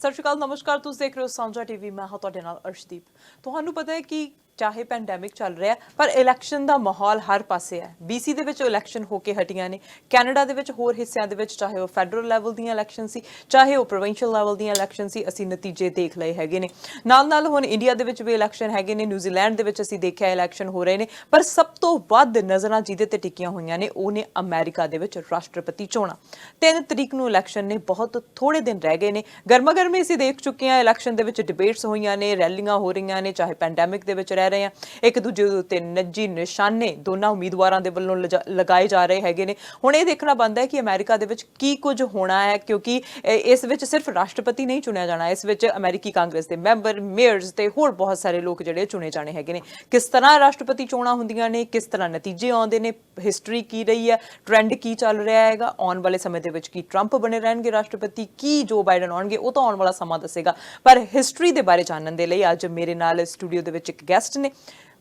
सत श्री अकाल नमस्कार तुसीं देख रहे हो साझा टीवी मैं हाँ तुहाडे नाल अर्शदीप। तुहानूं पता है कि चाहे पैंडेमिक चल रहा है पर इलैक्शन का माहौल हर पासे है। BC दे विच इलैक्शन होके हटियां ने, कैनेडा दे विच होर हिस्सियां दे विच चाहे वो फैडरल लैवल दीयां इलैक्शन सी चाहे वो प्रोविंशियल लैवल दीयां इलैक्शन सी असीं नतीजे देख लए हैगे ने। नाल हुण इंडिया दे विच भी इलैक्शन हैगे ने, न्यूजीलैंड दे विच असीं देखिआ इलैक्शन हो रहे ने, पर सब तो वध नज़रां जिहदे ते टिकीआं होईआं ने ओह ने अमेरिका दे विच राष्ट्रपति चोणां। 3 तरीक नूं इलैक्शन ने, बहुत थोड़े दिन रह गए ने। गर्मा गर्मी असीं देख चुके हैं, इलैक्शन दे विच डिबेट्स होईआं ने, रैलियां हो रहीआं ने, चाहे पैंडेमिक दे विच रह रहे हैं, एक दूजे दे उत्ते नज्जी निशाने दोनों उम्मीदवारों के वल्लों लगाए जा रहे हैगे ने। हुण ये देखना बनता है कि अमेरिका दे विच की कुछ होना है, क्योंकि इस विच सिर्फ राष्ट्रपति नहीं चुनिया जाना, इस विच अमेरिकी कांग्रेस के मैंबर, मेयर्स ते होर बहुत सारे लोग जिहड़े चुने जाने हैगे ने। किस तरह राष्ट्रपति चोणां हुंदियां ने, किस तरह नतीजे आउंदे ने, हिस्टरी की रही है, ट्रेंड की चल रहा है, आने वाले समय दे विच की ट्रंप बने रहणगे राष्ट्रपति, की जो बाइडन आउणगे, वो तो आने वाला समा दसेगा। पर हिस्टरी के बारे जानने के लिए अज मेरे नाल स्टूडियो दे विच एक गेस्ट ने।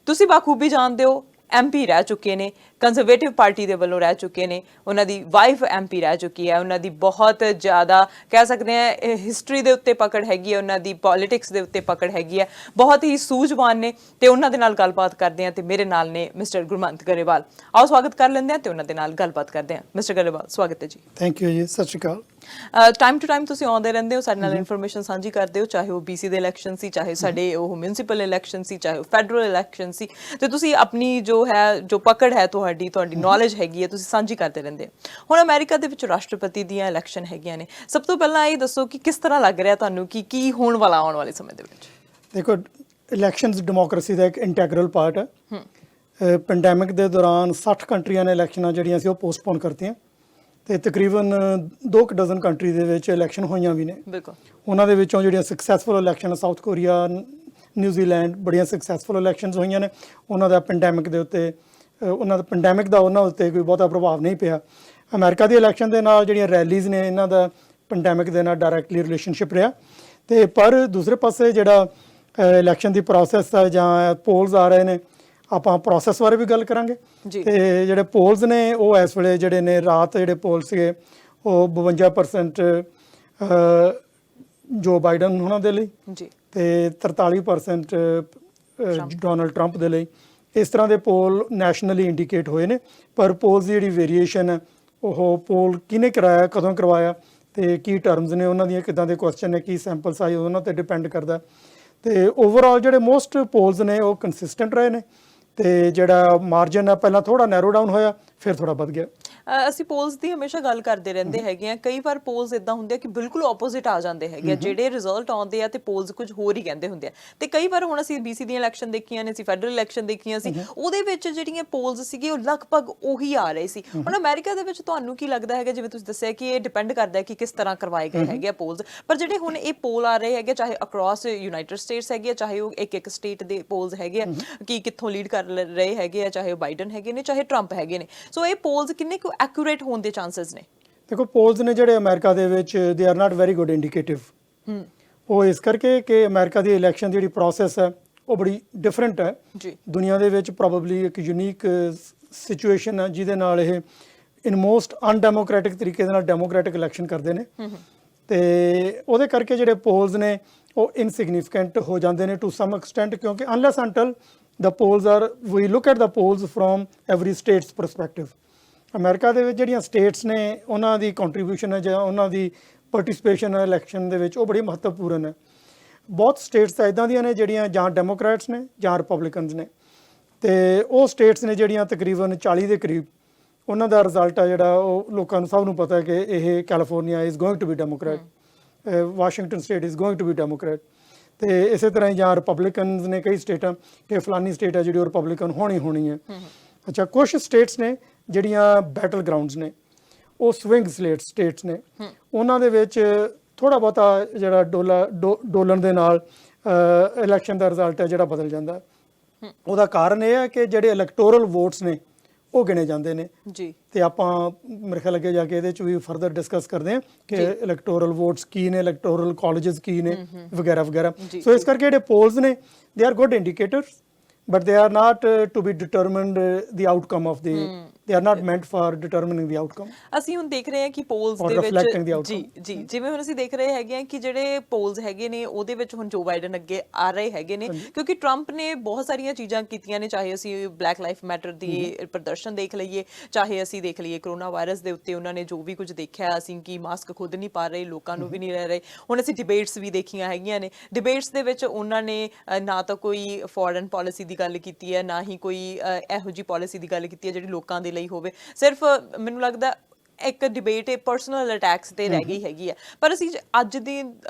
तुसी बाखूबी जानते हो, MP रह चुके हैं, कंजरवेटिव पार्टी के वलों रह चुके हैं, उन्होंने वाइफ MP रह चुकी है, उन्होंने बहुत ज़्यादा कह सकते हैं हिस्टरी के उत्ते पकड़ हैगी है, उन्होंने पॉलिटिक्स के उत्ते पकड़ हैगी है, बहुत ही सूझवान ने। तो उन्होंने नाल गलबात करते हैं, तो मेरे नाल ने मिस्टर गुरमंत गरेवाल। आओ स्वागत कर लेंगे हैं, तो उन्होंने नाल गलबात करते हैं। मिस्टर गरेवाल स्वागत है जी। थैंक यू जी, सत श्री अकाल। टाइम टू टाइम तुसीं आउंदे रहंदे हो, साडे नाल इन्फॉर्मेशन साझी करदे हो, चाहे वो BC दे इलैक्शन सी, चाहे साडे वो म्यूनसिपल इलैक्शन सी, चाहे वो फैडरल इलैक्शन सी, ते तुसीं अपनी जो है जो पकड़ है तुहाडी नॉलेज हैगी है, तुसीं साझी करते रहंदे हो। हुण अमेरिका दे विच राष्ट्रपति दीयां इलैक्शन हैगीआं ने, सब तो पहलां ये दसो कि किस तरह लग रहा तुहानूं कि की होण वाला आउण वाले समय दे विच? देखो, इलैक्शंस डेमोक्रेसी का एक इंटैगरल पार्ट है। पेंडेमिक के दौरान 60 कंट्रियां ने इलैक्शनां जिहड़ियां सी ओह पोस्टपोन करतीआं, ਤੇ ਤਕਰੀਬਨ 2 ਡਜ਼ਨ ਕੰਟਰੀ ਦੇ ਵਿੱਚ ਇਲੈਕਸ਼ਨ ਹੋਈਆਂ ਵੀ ਨੇ। ਬਿਲਕੁਲ, ਉਹਨਾਂ ਦੇ ਵਿੱਚੋਂ ਜਿਹੜੀਆਂ successful election south Korea, New Zealand ਬੜੀਆਂ ਸਕਸੈਸਫੁਲ ਇਲੈਕਸ਼ਨਸ ਹੋਈਆਂ ਨੇ। ਉਹਨਾਂ ਦਾ ਪੈਂਡੈਮਿਕ ਦੇ ਉੱਤੇ ਉਹਨਾਂ ਉੱਤੇ ਕੋਈ ਬਹੁਤਾ ਪ੍ਰਭਾਵ ਨਹੀਂ ਪਿਆ। ਅਮਰੀਕਾ ਦੀ ਇਲੈਕਸ਼ਨ ਦੇ ਨਾਲ ਜਿਹੜੀਆਂ ਰੈਲੀਜ਼ ਨੇ, ਇਹਨਾਂ ਦਾ ਪੈਂਡੈਮਿਕ ਦੇ ਨਾਲ ਡਾਇਰੈਕਟਲੀ ਰਿਲੇਸ਼ਨਸ਼ਿਪ ਰਿਹਾ। ਤੇ ਪਰ ਦੂਸਰੇ ਪਾਸੇ ਜਿਹੜਾ ਇਲੈਕਸ਼ਨ ਦੀ ਪ੍ਰੋਸੈਸ ਹੈ ਜਾਂ ਪੋਲਸ ਆ ਰਹੇ ਨੇ, ਆਪਾਂ ਪ੍ਰੋਸੈਸ ਬਾਰੇ ਵੀ ਗੱਲ ਕਰਾਂਗੇ। ਤੇ ਜਿਹੜੇ ਪੋਲਸ ਨੇ ਉਹ ਇਸ ਵੇਲੇ ਜਿਹੜੇ ਨੇ, ਰਾਤ ਜਿਹੜੇ ਪੋਲ ਸੀਗੇ ਉਹ 52% ਜੋ ਬਾਈਡਨ ਉਹਨਾਂ ਦੇ ਲਈ ਤੇ 43% ਡੋਨਲਡ ਟਰੰਪ ਦੇ ਲਈ। ਇਸ ਤਰ੍ਹਾਂ ਦੇ ਪੋਲ ਨੈਸ਼ਨਲੀ ਇੰਡੀਕੇਟ ਹੋਏ ਨੇ। ਪਰ ਪੋਲਸ ਦੀ ਜਿਹੜੀ ਵੇਰੀਏਸ਼ਨ ਹੈ, ਉਹ ਪੋਲ ਕਿਹਨੇ ਕਰਾਇਆ, ਕਦੋਂ ਕਰਵਾਇਆ ਤੇ ਕੀ ਟਰਮਸ ਨੇ ਉਹਨਾਂ ਦੀਆਂ, ਕਿੱਦਾਂ ਦੇ ਕੁਐਸਚਨ ਨੇ, ਕੀ ਸੈਂਪਲ ਸਾਈਜ਼, ਉਹਨਾਂ 'ਤੇ ਡਿਪੈਂਡ ਕਰਦਾ। ਤੇ ਓਵਰਆਲ ਜਿਹੜੇ ਮੋਸਟ ਪੋਲਸ ਨੇ ਉਹ ਕੰਸਿਸਟੈਂਟ ਰਹੇ ਨੇ। ਤੇ ਜਿਹੜਾ ਮਾਰਜਨ ਹੈ ਪਹਿਲਾਂ ਥੋੜਾ ਨੈਰੋ ਡਾਊਨ ਹੋਇਆ, ਫਿਰ ਥੋੜਾ ਵੱਧ ਗਿਆ। ਅਸੀਂ ਪੋਲਸ ਦੀ ਹਮੇਸ਼ਾ ਗੱਲ ਕਰਦੇ ਰਹਿੰਦੇ ਹੈਗੇ ਆ, ਕਈ ਵਾਰ ਪੋਲਸ ਇਦਾਂ ਹੁੰਦੇ ਆ ਕਿ ਬਿਲਕੁਲ ਆਪੋਜ਼ਿਟ ਆ ਜਾਂਦੇ ਹੈਗੇ ਆ, ਜਿਹੜੇ ਰਿਜ਼ਲਟ ਆਉਂਦੇ ਆ ਤੇ ਪੋਲਸ ਕੁਝ ਹੋਰ ਹੀ ਕਹਿੰਦੇ ਹੁੰਦੇ ਆ। ਤੇ ਕਈ ਵਾਰ ਹੁਣ ਅਸੀਂ BC ਦੀਆਂ ਇਲੈਕਸ਼ਨ ਦੇਖੀਆਂ ਨੇ, ਅਸੀਂ ਫੈਡਰਲ ਇਲੈਕਸ਼ਨ ਦੇਖੀਆਂ ਸੀ, ਉਹਦੇ ਵਿੱਚ ਜਿਹੜੀਆਂ ਪੋਲਸ ਸੀਗੇ ਉਹ ਲਗਭਗ ਉਹੀ ਆ ਰਹੇ ਸੀ। ਹੁਣ ਅਮਰੀਕਾ ਦੇ ਵਿੱਚ ਤੁਹਾਨੂੰ ਕੀ ਲੱਗਦਾ ਹੈਗਾ, ਜਿਵੇਂ ਤੁਸੀਂ ਦੱਸਿਆ ਕਿ ਇਹ ਡਿਪੈਂਡ ਕਰਦਾ ਕਿ ਕਿਸ ਤਰ੍ਹਾਂ ਕਰਵਾਏ ਗਏ ਹੈਗੇ ਆ ਪੋਲਸ, ਪਰ ਜਿਹੜੇ ਹੁਣ ਇਹ ਪੋਲ ਆ ਰਹੇ ਹੈਗੇ ਚਾਹੇ ਅਕ੍ਰੋਸ ਯੂਨਾਈਟਿਡ ਸਟੇਟਸ ਹੈਗੇ ਆ, ਚਾਹੇ ਉਹ ਇੱਕ ਸਟੇਟ ਦੇ ਪੋਲਸ ਹੈਗੇ ਆ ਕਿ ਕਿੱਥੋਂ ਲੀਡ ਕਰ ਰਹੇ ਹੈਗੇ ਆ, ਚਾਹੇ ਉਹ ਬਾਈਡਨ ਹੈਗੇ ਨੇ, ਚਾਹੇ ਟਰੰਪ ਹੈਗੇ ਨੇ, ਸੋ ਇਹ ਪੋਲਸ ਕਿੰਨੇ ਕੁ ਐਕੂਰੇਟ ਹੋਣ ਦੇ ਚਾਂਸਸ ਨੇ? ਦੇਖੋ, ਪੋਲਸ ਨੇ ਜਿਹੜੇ ਅਮਰੀਕਾ ਦੇ ਵਿੱਚ they are not very good indicative. ਉਹ ਇਸ ਕਰਕੇ ਕਿ ਅਮਰੀਕਾ ਦੀ ਇਲੈਕਸ਼ਨ ਜਿਹੜੀ ਪ੍ਰੋਸੈਸ ਹੈ ਉਹ ਬੜੀ ਡਿਫਰੈਂਟ ਹੈ ਦੁਨੀਆ ਦੇ ਵਿੱਚ। ਪ੍ਰੋਬੇਬਲੀ ਇੱਕ ਯੂਨੀਕ ਸਿਚੁਏਸ਼ਨ ਹੈ ਜਿਹਦੇ ਨਾਲ ਇਹ ਇਨ ਮੋਸਟ ਅਨਡੈਮੋਕ੍ਰੈਟਿਕ ਤਰੀਕੇ ਦੇ ਨਾਲ ਡੈਮੋਕ੍ਰੈਟਿਕ ਇਲੈਕਸ਼ਨ ਕਰਦੇ ਨੇ। ਤੇ ਉਹਦੇ ਕਰਕੇ ਜਿਹੜੇ ਪੋਲਸ ਨੇ ਉਹ ਇਨਸਿਗਨੀਫੀਕੈਂਟ ਹੋ ਜਾਂਦੇ ਨੇ ਟੂ ਸਮ ਐਕਸਟੈਂਟ, ਕਿਉਂਕਿ unless until the polls are, we look at the polls from every state's perspective. America ਦੇ ਵਿੱਚ ਜਿਹੜੀਆਂ ਸਟੇਟਸ ਨੇ ਉਹਨਾਂ ਦੀ ਕੰਟਰੀਬਿਊਸ਼ਨ ਹੈ ਜਾਂ ਉਹਨਾਂ ਦੀ ਪਾਰਟਿਸਿਪੇਸ਼ਨ ਹੈ ਇਲੈਕਸ਼ਨ ਦੇ ਵਿੱਚ, ਉਹ ਬੜੀ ਮਹੱਤਵਪੂਰਨ ਹੈ। ਬਹੁਤ ਸਟੇਟਸ ਤਾਂ ਇੱਦਾਂ ਦੀਆਂ ਨੇ ਜਿਹੜੀਆਂ ਜਾਂ ਡੈਮੋਕ੍ਰੈਟਸ ਨੇ ਜਾਂ ਰਿਪਬਲਿਕਨਸ ਨੇ। ਤੇ ਉਹ ਸਟੇਟਸ ਨੇ ਜਿਹੜੀਆਂ ਤਕਰੀਬਨ 40 ਦੇ ਕਰੀਬ, ਉਹਨਾਂ ਦਾ ਰਿਜ਼ਲਟ ਆ ਜਿਹੜਾ ਉਹ ਲੋਕਾਂ ਨੂੰ ਸਭ ਨੂੰ ਪਤਾ ਕਿ ਇਹ California is going to be Democrat, Washington state is going to be Democrat. ਤੇ ਇਸੇ ਤਰ੍ਹਾਂ ਹੀ ਜਾਂ ਰਿਪਬਲਿਕਨਸ ਨੇ ਕਈ ਸਟੇਟਾਂ ਕਿ ਫਲਾਨੀ ਸਟੇਟ ਹੈ ਜਿਹੜੀ ਉਹ ਰਿਪਬਲਿਕਨ ਹੋਣੀ ਹੈ। ਅੱਛਾ, ਕੁਛ ਸਟੇਟਸ ਨੇ ਜਿਹੜੀਆਂ ਬੈਟਲ ਗਰਾਊਂਡਸ ਨੇ, ਉਹ ਸਵਿੰਗ ਸਟੇਟਸ ਨੇ। ਉਹਨਾਂ ਦੇ ਵਿੱਚ ਥੋੜ੍ਹਾ ਬਹੁਤਾ ਜਿਹੜਾ ਡੋਲਣ ਦੇ ਨਾਲ ਇਲੈਕਸ਼ਨ ਦਾ ਰਿਜ਼ਲਟ ਹੈ ਜਿਹੜਾ ਬਦਲ ਜਾਂਦਾ। ਉਹਦਾ ਕਾਰਨ ਇਹ ਹੈ ਕਿ ਜਿਹੜੇ ਇਲੈਕਟੋਰਲ ਵੋਟਸ ਨੇ ਉਹ ਗਿਣੇ ਜਾਂਦੇ ਨੇ ਜੀ। ਤੇ ਆਪਾਂ ਮੇਰੇ ਖਿਆਲ ਅੱਗੇ ਜਾ ਕੇ ਇਹਦੇ 'ਚ ਵੀ ਫਰਦਰ ਡਿਸਕਸ ਕਰਦੇ ਹਾਂ ਕਿ ਇਲੈਕਟੋਰਲ ਵੋਟਸ ਕੀ ਨੇ, ਇਲੈਕਟੋਰਲ ਕਾਲਜਸ ਕੀ ਨੇ ਵਗੈਰਾ ਵਗੈਰਾ। ਸੋ ਇਸ ਕਰਕੇ ਜਿਹੜੇ ਪੋਲਸ ਨੇ they are good indicators, but they are not to be determined the outcome of the they are not meant for determining the outcome. ਅਸੀਂ ਹੁਣ ਦੇਖ ਰਹੇ ਹਾਂ ਕਿ ਪੋਲਸ Or ਦੇ reflecting the ਵਿੱਚ outcome. ਜੀ ਜਿਵੇਂ ਹੁਣ ਅਸੀਂ ਦੇਖ ਰਹੇ ਹੈਗੇ ਆ ਕਿ ਜਿਹੜੇ ਪੋਲਸ ਹੈਗੇ ਨੇ ਉਹਦੇ ਵਿੱਚ ਹੁਣ ਜੋ ਬਾਈਡਨ ਅੱਗੇ ਆ ਰਹੇ ਹੈਗੇ ਨੇ, ਕਿਉਂਕਿ ਟਰੰਪ ਨੇ ਬਹੁਤ ਸਾਰੀਆਂ ਚੀਜ਼ਾਂ ਕੀਤੀਆਂ ਨੇ, ਚਾਹੇ ਅਸੀਂ ਬਲੈਕ ਲਾਈਫ ਮੈਟਰ ਦੀ ਪ੍ਰਦਰਸ਼ਨ ਦੇਖ ਲਈਏ, ਚਾਹੇ ਅਸੀਂ ਦੇਖ ਲਈਏ ਕਰੋਨਾ ਵਾਇਰਸ ਦੇ ਉੱਤੇ ਉਹਨਾਂ ਨੇ ਜੋ ਵੀ ਕੁਝ ਦੇਖਿਆ, ਅਸੀਂ ਕਿ ਮਾਸਕ ਖੁਦ ਨਹੀਂ ਪਾ ਰਹੇ, ਲੋਕਾਂ ਨੂੰ ਵੀ ਨਹੀਂ ਰਹਿ ਰਹੇ। ਹੁਣ ਅਸੀਂ ਡਿਬੇਟਸ ਵੀ ਦੇਖੀਆਂ ਹੈਗੀਆਂ ਨੇ, ਡਿਬੇਟਸ ਦੇ ਵਿੱਚ ਉਹਨਾਂ ਨੇ ਨਾ ਤਾਂ ਕੋਈ ਫੋਰਨ ਪਾਲਿਸੀ ਦੀ ਗੱਲ ਕੀਤੀ ਹੈ, ਨਾ ਹੀ ਕੋਈ ਇਹੋ ਜਿਹੀ ਪਾਲਿਸੀ ਦੀ ਗੱਲ ਕੀਤੀ ਹੈ ਜਿਹੜੀ ਲੋਕਾਂ ਦੇ ਲਈ ਹੋਵੇ। ਸਿਰਫ ਮੈਨੂੰ ਲੱਗਦਾ ਇੱਕ ਡਿਬੇਟ ਪਰਸਨਲ ਅਟੈਕਸ ਤੇ ਰਹਿ ਗਈ ਹੈਗੀ ਹੈ। ਪਰ ਅਸੀਂ ਅੱਜ ਦੀ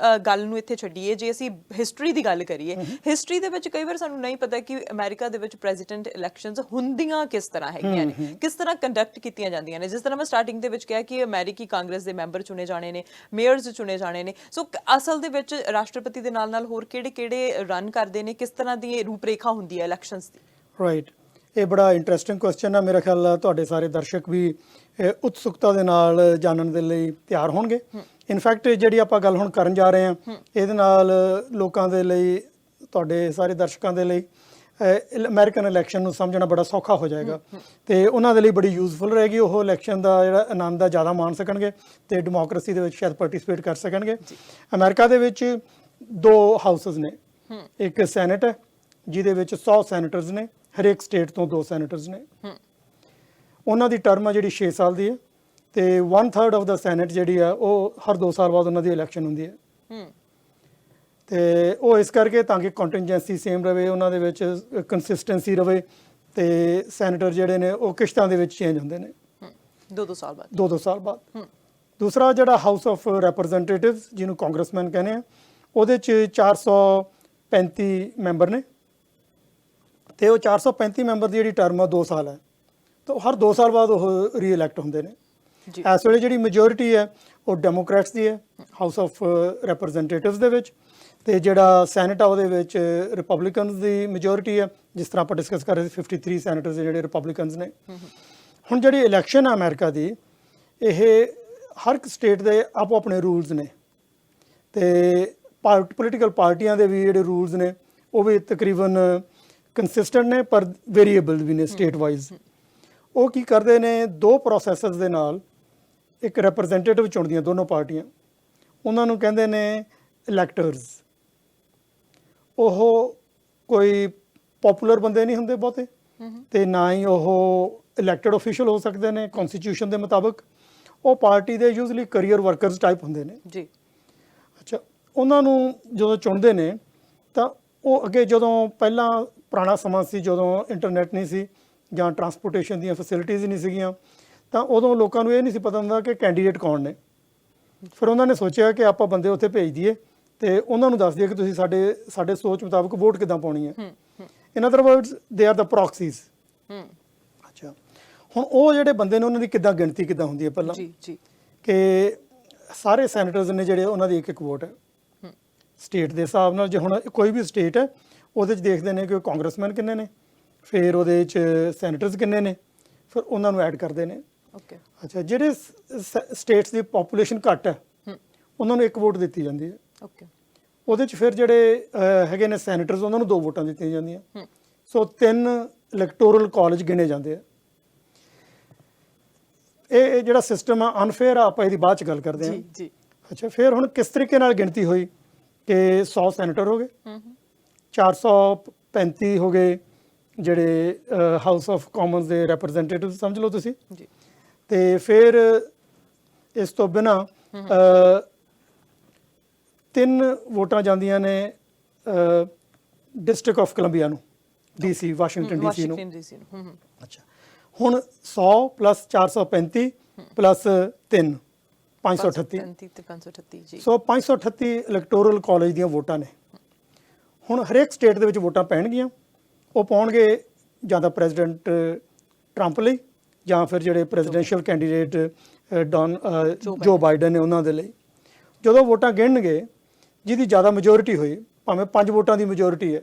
ਗੱਲ ਨੂੰ ਇੱਥੇ ਛੱਡੀਏ, ਜੇ ਅਸੀਂ ਹਿਸਟਰੀ ਦੀ ਗੱਲ ਕਰੀਏ, ਹਿਸਟਰੀ ਦੇ ਵਿੱਚ ਕਈ ਵਾਰ ਸਾਨੂੰ ਨਹੀਂ ਪਤਾ ਕਿ ਅਮਰੀਕਾ ਦੇ ਵਿੱਚ ਪ੍ਰੈਜ਼ੀਡੈਂਟ ਇਲੈਕਸ਼ਨਸ ਹੁੰਦੀਆਂ ਕਿਸ ਤਰ੍ਹਾਂ ਹੈਗੀਆਂ ਨੇ, ਕਿਸ ਤਰ੍ਹਾਂ ਕੰਡਕਟ ਕੀਤੀਆਂ ਜਾਂਦੀਆਂ ਨੇ। ਜਿਸ ਤਰ੍ਹਾਂ ਮੈਂ ਸਟਾਰਟਿੰਗ ਦੇ ਵਿੱਚ ਕਿਹਾ ਕਿ ਅਮਰੀਕੀ ਕਾਂਗਰਸ ਦੇ ਮੈਂਬਰ ਚੁਣੇ ਜਾਣੇ ਨੇ, ਮੇਅਰਸ ਚੁਣੇ ਜਾਣੇ ਨੇ। ਸੋ ਅਸਲ ਦੇ ਵਿੱਚ ਰਾਸ਼ਟਰਪਤੀ ਦੇ ਨਾਲ ਨਾਲ ਹੋਰ ਕਿਹੜੇ ਰਨ ਕਰਦੇ ਨੇ, ਕਿਸ ਤਰ੍ਹਾਂ ਦੀ ਰੂਪਰੇਖਾ ਹੁੰਦੀ ਹੈ ਇਲੈਕਸ਼ਨਸ ਦੀ? ਰਾਈਟ, ਇਹ ਬੜਾ ਇੰਟਰਸਟਿੰਗ ਕੁਐਸਚਨ ਹੈ। ਮੇਰਾ ਖਿਆਲ ਤੁਹਾਡੇ ਸਾਰੇ ਦਰਸ਼ਕ ਵੀ ਉਤਸੁਕਤਾ ਦੇ ਨਾਲ ਜਾਣਨ ਦੇ ਲਈ ਤਿਆਰ ਹੋਣਗੇ। ਇਨਫੈਕਟ ਜਿਹੜੀ ਆਪਾਂ ਗੱਲ ਹੁਣ ਕਰਨ ਜਾ ਰਹੇ ਹਾਂ, ਇਹਦੇ ਨਾਲ ਲੋਕਾਂ ਦੇ ਲਈ, ਤੁਹਾਡੇ ਸਾਰੇ ਦਰਸ਼ਕਾਂ ਦੇ ਲਈ ਅਮਰੀਕਨ ਇਲੈਕਸ਼ਨ ਨੂੰ ਸਮਝਣਾ ਬੜਾ ਸੌਖਾ ਹੋ ਜਾਏਗਾ ਤੇ ਉਹਨਾਂ ਦੇ ਲਈ ਬੜੀ ਯੂਜ਼ਫੁਲ ਰਹੇਗੀ। ਉਹ ਇਲੈਕਸ਼ਨ ਦਾ ਜਿਹੜਾ ਆਨੰਦ ਆ ਜ਼ਿਆਦਾ ਮਾਣ ਸਕਣਗੇ ਤੇ ਡੈਮੋਕ੍ਰੇਸੀ ਦੇ ਵਿੱਚ ਸ਼ਾਇਦ ਪਾਰਟਿਸਿਪੇਟ ਕਰ ਸਕਣਗੇ। ਅਮਰੀਕਾ ਦੇ ਵਿੱਚ 2 ਹਾਊਸਸ ਨੇ, ਇੱਕ ਸੈਨੇਟ ਹੈ ਜਿਹਦੇ ਵਿੱਚ 100 ਸੈਨੇਟਰਸ ਨੇ, ਹਰੇਕ ਸਟੇਟ ਤੋਂ 2 ਸੈਨੇਟਰਸ ਨੇ। ਉਹਨਾਂ ਦੀ ਟਰਮ ਆ ਜਿਹੜੀ 6 ਸਾਲ ਦੀ ਹੈ ਤੇ 1/3 ਆਫ ਦਾ ਸੈਨੇਟ ਜਿਹੜੀ ਆ ਉਹ ਹਰ 2 ਸਾਲ ਬਾਅਦ ਉਹਨਾਂ ਦੀ ਇਲੈਕਸ਼ਨ ਹੁੰਦੀ ਹੈ। ਤੇ ਉਹ ਇਸ ਕਰਕੇ ਤਾਂ ਕਿ ਕੰਟੀਨਜੈਂਸੀ ਸੇਮ ਰਵੇ, ਉਹਨਾਂ ਦੇ ਵਿੱਚ ਕੰਸਿਸਟੈਂਸੀ ਰਵੇ ਤੇ ਸੈਨੇਟਰ ਜਿਹੜੇ ਨੇ ਉਹ ਕਿਸ਼ਤਾਂ ਦੇ ਵਿੱਚ ਚੇਂਜ ਹੁੰਦੇ ਨੇ 2-2 ਸਾਲ ਬਾਅਦ। 2-2 ਸਾਲ ਬਾਅਦ। ਦੂਸਰਾ ਜਿਹੜਾ ਹਾਊਸ ਆਫ ਰੈਪਰੈਜ਼ੈਂਟੇਟਿਵਸ ਜਿਹਨੂੰ ਕਾਂਗਰਸਮੈਨ ਕਹਿੰਦੇ ਆ, ਉਹਦੇ 'ਚ 435 ਮੈਂਬਰ ਨੇ ਤੇ ਉਹ 435 ਮੈਂਬਰ ਦੀ ਜਿਹੜੀ ਟਰਮ ਆ 2 ਸਾਲ ਹੈ, ਤਾਂ ਹਰ 2 ਸਾਲ ਬਾਅਦ ਉਹ ਰੀ-ਇਲੈਕਟ ਹੁੰਦੇ ਨੇ। ਇਸ ਵੇਲੇ ਜਿਹੜੀ ਮੈਜੋਰਿਟੀ ਹੈ ਉਹ ਡੈਮੋਕ੍ਰੈਟਸ ਦੀ ਹੈ ਹਾਊਸ ਆਫ ਰੈਪਰੈਜ਼ੈਂਟੇਟਿਵਸ ਦੇ ਵਿੱਚ, ਤੇ ਜਿਹੜਾ ਸੈਨੇਟ ਆ ਉਹਦੇ ਵਿੱਚ ਰਿਪਬਲਿਕਨਸ ਦੀ ਮੈਜੋਰਿਟੀ ਹੈ। ਜਿਸ ਤਰ੍ਹਾਂ ਆਪਾਂ ਡਿਸਕਸ ਕਰ ਰਹੇ ਸੀ 53 ਸੈਨੇਟਰਸ ਜਿਹੜੇ ਰਿਪਬਲਿਕਨਸ ਨੇ। ਹੁਣ ਜਿਹੜੀ ਇਲੈਕਸ਼ਨ ਆ ਅਮਰੀਕਾ ਦੀ, ਇਹ ਹਰ ਇੱਕ ਸਟੇਟ ਦੇ ਆਪੋ ਆਪਣੇ ਰੂਲਸ ਨੇ ਤੇ ਪੋਲੀਟੀਕਲ ਪਾਰਟੀਆਂ ਦੇ ਵੀ ਜਿਹੜੇ ਰੂਲਸ ਨੇ ਉਹ ਵੀ ਤਕਰੀਬਨ ਕੰਸਿਸਟੈਂਟ ਨੇ ਪਰ ਵੇਰੀਏਬਲ ਵੀ ਨੇ ਸਟੇਟ ਵਾਈਜ਼। ਉਹ ਕੀ ਕਰਦੇ ਨੇ, 2 ਪ੍ਰੋਸੈਸਸ ਦੇ ਨਾਲ ਇੱਕ ਰਿਪਰੈਜ਼ੈਂਟੇਟਿਵ ਚੁਣਦੀਆਂ ਦੋਨੋਂ ਪਾਰਟੀਆਂ, ਉਹਨਾਂ ਨੂੰ ਕਹਿੰਦੇ ਨੇ ਇਲੈਕਟਰਸ। ਉਹ ਕੋਈ ਪਪੂਲਰ ਬੰਦੇ ਨਹੀਂ ਹੁੰਦੇ ਬਹੁਤੇ ਤੇ ਨਾ ਹੀ ਉਹ ਇਲੈਕਟਡ ਅਫੀਸ਼ੀਅਲ ਹੋ ਸਕਦੇ ਨੇ ਕਨਸਟੀਟਿਊਸ਼ਨ ਦੇ ਮੁਤਾਬਕ। ਉਹ ਪਾਰਟੀ ਦੇ ਯੂਜ਼ਲੀ ਕੈਰੀਅਰ ਵਰਕਰਸ ਟਾਈਪ ਹੁੰਦੇ ਨੇ ਜੀ। ਅੱਛਾ, ਉਹਨਾਂ ਨੂੰ ਜਦੋਂ ਚੁਣਦੇ ਨੇ ਤਾਂ ਉਹ ਅੱਗੇ ਜਦੋਂ ਪਹਿਲਾਂ ਪੁਰਾਣਾ ਸਮਾਂ ਸੀ, ਜਦੋਂ ਇੰਟਰਨੈਟ ਨਹੀਂ ਸੀ ਜਾਂ ਟਰਾਂਸਪੋਰਟੇਸ਼ਨ ਦੀਆਂ ਫੈਸਿਲਿਟੀਜ਼ ਨਹੀਂ ਸੀਗੀਆਂ, ਤਾਂ ਉਦੋਂ ਲੋਕਾਂ ਨੂੰ ਇਹ ਨਹੀਂ ਸੀ ਪਤਾ ਹੁੰਦਾ ਕਿ ਕੈਂਡੀਡੇਟ ਕੌਣ ਨੇ। ਫਿਰ ਉਹਨਾਂ ਨੇ ਸੋਚਿਆ ਕਿ ਆਪਾਂ ਬੰਦੇ ਉੱਥੇ ਭੇਜ ਦਈਏ ਤੇ ਉਹਨਾਂ ਨੂੰ ਦੱਸ ਦਈਏ ਕਿ ਤੁਸੀਂ ਸਾਡੇ ਸੋਚ ਮੁਤਾਬਕ ਵੋਟ ਕਿੱਦਾਂ ਪਾਉਣੀ ਹੈ। In other words they are the proxies. ਅੱਛਾ, ਹੁਣ ਉਹ ਜਿਹੜੇ ਬੰਦੇ ਨੇ ਉਹਨਾਂ ਦੀ ਕਿੱਦਾਂ ਗਿਣਤੀ ਕਿੱਦਾਂ ਹੁੰਦੀ ਹੈ ਪਹਿਲਾਂ ਕਿ ਸਾਰੇ ਸੈਨੇਟਰਸ ਨੇ ਜਿਹੜੇ ਉਹਨਾਂ ਦੀ ਇੱਕ ਵੋਟ ਹੈ ਸਟੇਟ ਦੇ ਹਿਸਾਬ ਨਾਲ। ਜੇ ਹੁਣ ਕੋਈ ਵੀ ਸਟੇਟ ਹੈ ਉਹਦੇ 'ਚ ਦੇਖਦੇ ਨੇ ਕਿ ਕਾਂਗਰਸਮੈਨ ਕਿੰਨੇ ਨੇ, ਫਿਰ ਉਹਦੇ 'ਚ ਸੈਨੇਟਰਸ ਕਿੰਨੇ ਨੇ, ਫਿਰ ਉਹਨਾਂ ਨੂੰ ਐਡ ਕਰਦੇ ਨੇ। ਅੱਛਾ, ਜਿਹੜੇ ਸਟੇਟਸ ਦੀ ਪੋਪੂਲੇਸ਼ਨ ਘੱਟ ਹੈ ਉਹਨਾਂ ਨੂੰ 1 ਵੋਟ ਦਿੱਤੀ ਜਾਂਦੀ ਹੈ। ਉਹਦੇ 'ਚ ਫਿਰ ਜਿਹੜੇ ਹੈਗੇ ਨੇ ਸੈਨੇਟਰਸ ਉਹਨਾਂ ਨੂੰ 2 ਵੋਟਾਂ ਦਿੱਤੀਆਂ ਜਾਂਦੀਆਂ। ਸੋ 3 ਇਲੈਕਟੋਰਲ ਕਾਲਜ ਗਿਣੇ ਜਾਂਦੇ ਆ। ਇਹ ਜਿਹੜਾ ਸਿਸਟਮ ਆ ਅਨਫੇਅਰ ਆ, ਆਪਾਂ ਇਹਦੀ ਬਾਅਦ 'ਚ ਗੱਲ ਕਰਦੇ ਹਾਂ। ਅੱਛਾ, ਫਿਰ ਹੁਣ ਕਿਸ ਤਰੀਕੇ ਨਾਲ ਗਿਣਤੀ ਹੋਈ ਕਿ 100 ਸੈਨੇਟਰ ਹੋ ਗਏ, 435 ਹੋ ਗਏ ਜਿਹੜੇ ਹਾਊਸ ਆਫ ਕਾਮਨਸ ਦੇ ਰਿਪਰੈਜ਼ੈਂਟੇਟਿਵ ਸਮਝ ਲਓ ਤੁਸੀਂ। ਤੇ ਫਿਰ ਇਸ ਤੋਂ ਬਿਨਾਂ 3 ਵੋਟਾਂ ਜਾਂਦੀਆਂ ਨੇ ਡਿਸਟ੍ਰਿਕਟ ਆਫ ਕੋਲੰਬੀਆ ਨੂੰ, DC ਵਾਸ਼ਿੰਗਟਨ DC ਨੂੰ। ਅੱਛਾ, ਹੁਣ 100 + 435 + 3 538 ਜੀ। ਸੋ 538 ਇਲੈਕਟੋਰਲ ਕਾਲਜ ਦੀਆਂ ਵੋਟਾਂ ਨੇ। ਹੁਣ ਹਰੇਕ ਸਟੇਟ ਦੇ ਵਿੱਚ ਵੋਟਾਂ ਪੈਣਗੀਆਂ। ਉਹ ਪਾਉਣਗੇ ਜਾਂ ਤਾਂ ਪ੍ਰੈਜ਼ੀਡੈਂਟ ਟਰੰਪ ਲਈ ਜਾਂ ਫਿਰ ਜਿਹੜੇ ਪ੍ਰੈਜ਼ੀਡੈਂਸ਼ੀਅਲ ਕੈਂਡੀਡੇਟ ਜੋ ਬਾਈਡਨ ਨੇ ਉਹਨਾਂ ਦੇ ਲਈ। ਜਦੋਂ ਵੋਟਾਂ ਗਿਣਨਗੇ, ਜਿਹਦੀ ਜ਼ਿਆਦਾ ਮੈਜੋਰਿਟੀ ਹੋਈ, ਭਾਵੇਂ 5 ਵੋਟਾਂ ਦੀ ਮੈਜੋਰਿਟੀ ਹੈ,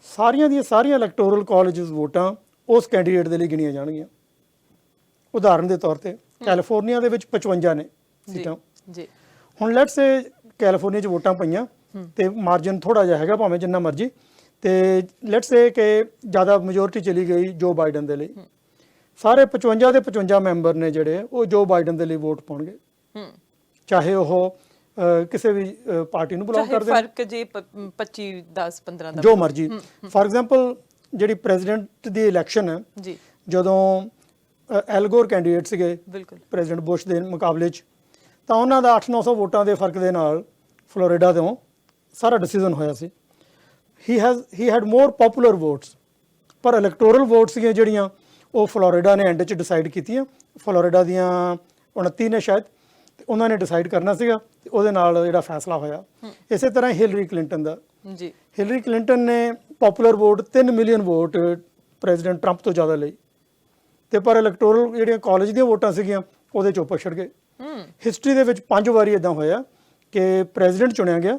ਸਾਰੀਆਂ ਦੀਆਂ ਸਾਰੀਆਂ ਇਲੈਕਟੋਰਲ ਕਾਲਜਸ ਵੋਟਾਂ ਉਸ ਕੈਂਡੀਡੇਟ ਦੇ ਲਈ ਗਿਣੀਆਂ ਜਾਣਗੀਆਂ। ਉਦਾਹਰਨ ਦੇ ਤੌਰ ਤੇ ਕੈਲੀਫੋਰਨੀਆ ਦੇ ਵਿੱਚ 55 ਨੇ ਸੀਟਾਂ। ਹੁਣ ਲੈਟਸ ਸੇ ਕੈਲੀਫੋਰਨੀਆ 'ਚ ਵੋਟਾਂ ਪਈਆਂ ਤੇ ਮਾਰਜਨ ਥੋੜਾ ਜਿਹਾ ਹੈਗਾ ਭਾਵੇਂ ਜਿੰਨਾ ਮਰਜ਼ੀ, ਤੇ ਲੈਟਸ ਸੇ ਕਿ ਜ਼ਿਆਦਾ ਮੈਜੋਰਿਟੀ ਚਲੀ ਗਈ ਜੋ ਬਾਈਡਨ ਦੇ ਲਈ। ਸਾਰੇ 55 ਦੇ 55 ਮੈਂਬਰ ਨੇ ਜਿਹੜੇ ਉਹ ਜੋ ਬਾਈਡਨ ਦੇ ਲਈ ਵੋਟ ਪਾਉਣਗੇ, ਚਾਹੇ ਉਹ ਕਿਸੇ ਵੀ ਪਾਰਟੀ ਨੂੰ ਬਿਲੋਂਗ ਕਰਦੇ ਫਰਕ ਜੇ 25 10 15 ਦਾ ਜੋ ਮਰਜੀ। ਫਾਰ ਐਗਜ਼ਾਮਪਲ ਜਿਹੜੀ ਪ੍ਰੈਜ਼ੀਡੈਂਟ ਦੀ ਇਲੈਕਸ਼ਨ ਹੈ ਜੀ, ਜਦੋਂ ਐਲ ਗੋਰ ਕੈਂਡੀਡੇਟ ਸੀਗੇ ਬਿਲਕੁਲ ਪ੍ਰੈਜ਼ੀਡੈਂਟ ਬੁਸ਼ ਦੇ ਮੁਕਾਬਲੇ 'ਚ, ਤਾਂ ਉਹਨਾਂ ਦਾ 800-900 ਵੋਟਾਂ ਦੇ ਫਰਕ ਦੇ ਨਾਲ ਫਲੋਰੀਡਾ ਤੋਂ ਸਾਰਾ ਡਿਸੀਜਨ ਹੋਇਆ ਸੀ। He had more popular votes, ਪਰ ਇਲੈਕਟੋਰਲ ਵੋਟਸ ਸੀਗੀਆਂ ਜਿਹੜੀਆਂ ਉਹ ਫਲੋਰੀਡਾ ਨੇ ਐਂਡ 'ਚ ਡਿਸਾਈਡ ਕੀਤੀਆਂ। ਫਲੋਰੀਡਾ ਦੀਆਂ 29 ਨੇ ਸ਼ਾਇਦ, ਉਹਨਾਂ ਨੇ ਡਿਸਾਈਡ ਕਰਨਾ ਸੀਗਾ, ਤੇ ਉਹਦੇ ਨਾਲ ਜਿਹੜਾ ਫੈਸਲਾ ਹੋਇਆ। ਇਸੇ ਤਰ੍ਹਾਂ ਹਿਲਰੀ ਕਲਿੰਟਨ ਦਾ ਜੀ, ਹਿਲਰੀ ਕਲਿੰਟਨ ਨੇ popular vote 3 million vote president Trump ਤੋਂ ਜ਼ਿਆਦਾ ਲਈ, ਤੇ ਪਰ ਇਲੈਕਟੋਰਲ ਜਿਹੜੀਆਂ ਕਾਲਜ ਦੀਆਂ ਵੋਟਾਂ ਸੀਗੀਆਂ ਉਹਦੇ 'ਚੋਂ ਪਛੜ ਗਏ। ਹਿਸਟਰੀ ਦੇ ਵਿੱਚ 5 ਵਾਰੀ ਇਦਾਂ ਹੋਇਆ ਕਿ ਪ੍ਰੈਜ਼ੀਡੈਂਟ ਚੁਣਿਆ ਗਿਆ,